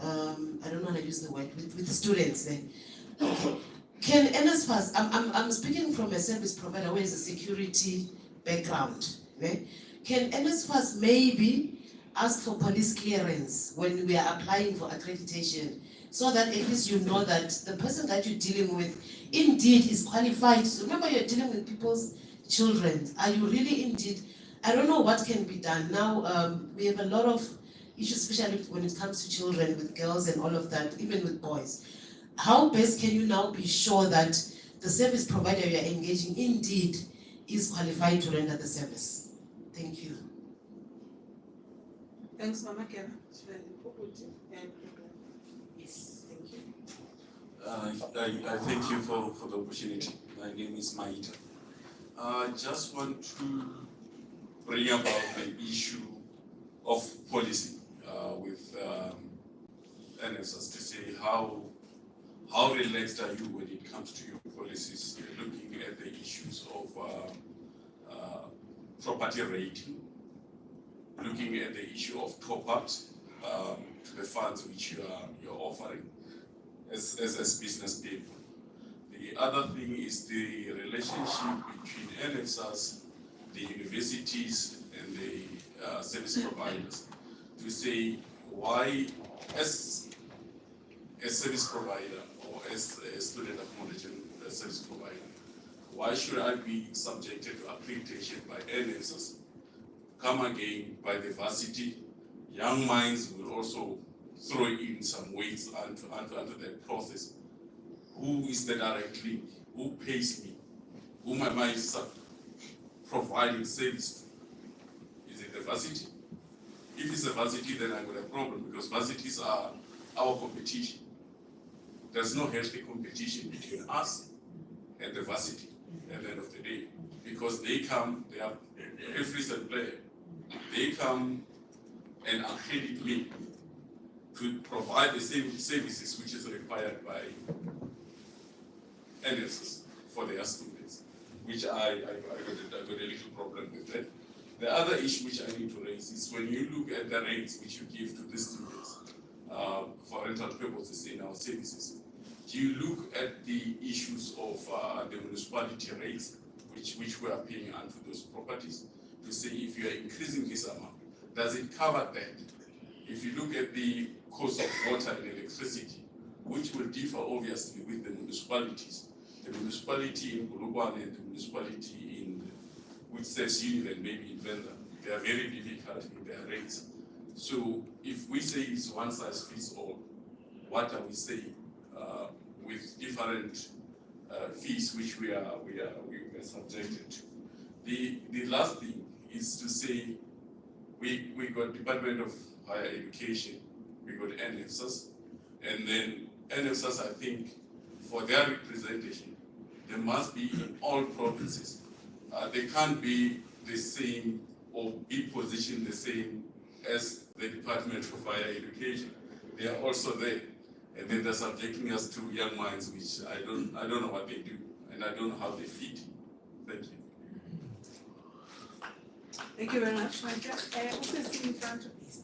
I don't want to use the word, with students then. Okay. Can NSFAS, I'm speaking from a service provider who has a security background. Okay? Can NSFAS maybe ask for police clearance when we are applying for accreditation, so that at least you know that the person that you're dealing with indeed is qualified? Remember, you're dealing with people's children. Are you really indeed? I don't know what can be done. Now, we have a lot of issues, especially when it comes to children, with girls and all of that, even with boys. How best can you now be sure that the service provider you're engaging indeed is qualified to render the service? Thank you.
Thanks, Mama Kena. Yes, thank you.
I thank you for the opportunity. My name is Maita. I just want to bring about the issue of policy with NSFAS, to say how relaxed are you when it comes to your policies, looking at the issues of property rating, looking at the issue of top-ups to the funds which you're offering as business people. The other thing is the relationship between NSFAS, the universities, and the service providers, to say why, as a service provider or as a student accommodation service provider, why should I be subjected to accreditation by NSFAS? Come again by the varsity. Young minds will also throw in some weights under that process. Who is the direct link? Who pays me? Whom am I providing service to? Is it the varsity? If it's a varsity, then I've got a problem, because varsities are our competition. there's no healthy competition between us and the varsity at the end of the day. Because they come, they are a freestyle player. They come and accredit me to provide the same services which is required by NSS for their students, which I got a little problem with that. The other issue which I need to raise is when you look at the rates which you give to the students for rental purposes in our services, do you look at the issues of the municipality rates which we are paying onto those properties to say if you are increasing this amount, does it cover that? If you look at the cost of water and electricity, which will differ obviously with the municipalities, the municipality in Bulugwane and the municipality in which says Univen, maybe in Venda, they are very difficult in their rates. So if we say it's one size fits all, what are we saying with different fees which we are subjected to? The last thing is to say we got Department of Higher Education, we got NSS, and then NSS, I think, for their representation, they must be in all provinces. They can't be the same or be positioned the same as the Department of Higher Education. They are also there, and then they're subjecting us to young minds, which I don't know what they do, and I don't know how they fit. Thank you.
Thank you very much, Micah. Who's sitting in front of this?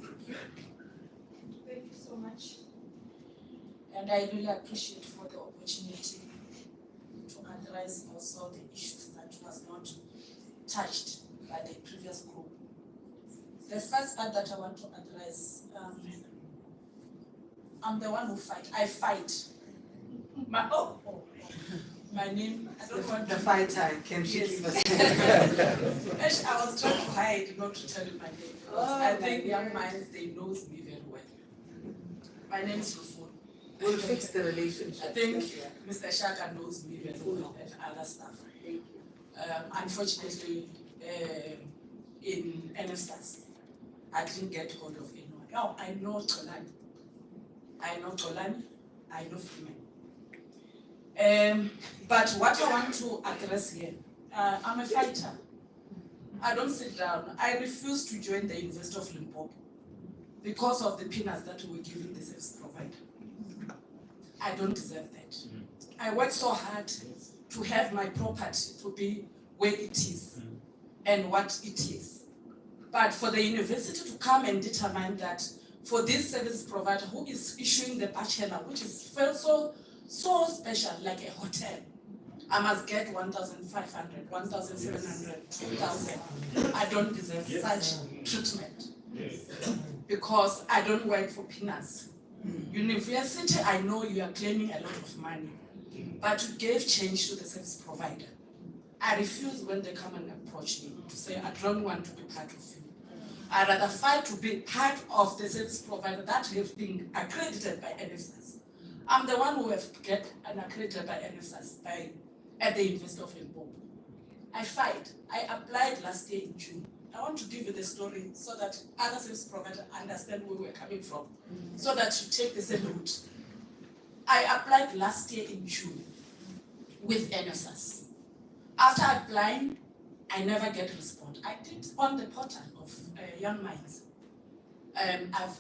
Thank you so much. And I really appreciate for the opportunity to address also the issues that was not touched by the previous group. The first part that I want to address, I'm the one who fight. I fight. My name, I don't want
The
to.
fighter, can she
Yes.
give us?
Actually, I was trying to hide not to tell you my name because
Oh,
I think
my
young
God.
minds, they knows me very well. My name is Lufun.
We'll fix the relationship.
I think Mr. Shaka knows me very well and other stuff.
Thank you.
Unfortunately, in NSS, I didn't get hold of anyone. Oh, I know Tolani. I know Freeman. But what I want to address here, I'm a fighter. I don't sit down. I refuse to join the University of Limpopo because of the peanuts that we were giving the service provider. I don't deserve that. I worked so hard to have my property to be where it is and what it is. But for the university to come and determine that for this service provider who is issuing the bachelor, which is so special, like a hotel, I must get 1,500, 1,700, 2,000. I don't deserve such treatment because I don't work for peanuts. University, I know you are claiming a lot of money, but you gave change to the service provider. I refuse when they come and approach me to say, I don't want to be part of you. I rather fight to be part of the service provider that have been accredited by NSS. I'm the one who have get an accredited by NSS at the University of Limpopo. I fight. I applied last year in June. I want to give you the story so that other service providers understand where we're coming from, so that you take the same route. I applied last year in June with NSS. After applying, I never get a response. I did on the portal of Young Minds. I've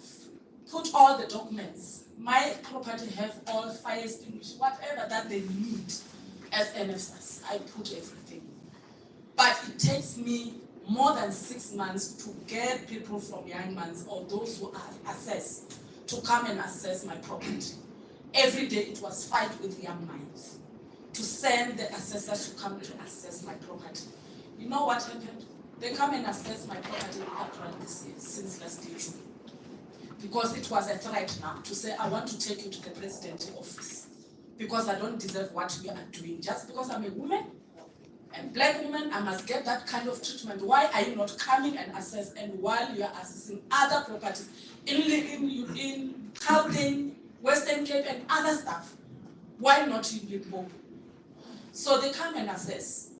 put all the documents. My property have all fire extinguishers, whatever that they need as NSS. I put everything. But it takes me more than 6 months to get people from Young Minds or those who are assessed to come and assess my property. Every day it was fight with Young Minds to send the assessors to come to assess my property. You know what happened? They come and assess my property in April this year, since last year June. Because it was a threat now to say, I want to take you to the president's office because I don't deserve what you are doing. Just because I'm a woman, a black woman, I must get that kind of treatment. Why are you not coming and assess? And while you are assessing other properties in Gauteng, Western Cape and other stuff, why not in Limpopo? So they come and assess.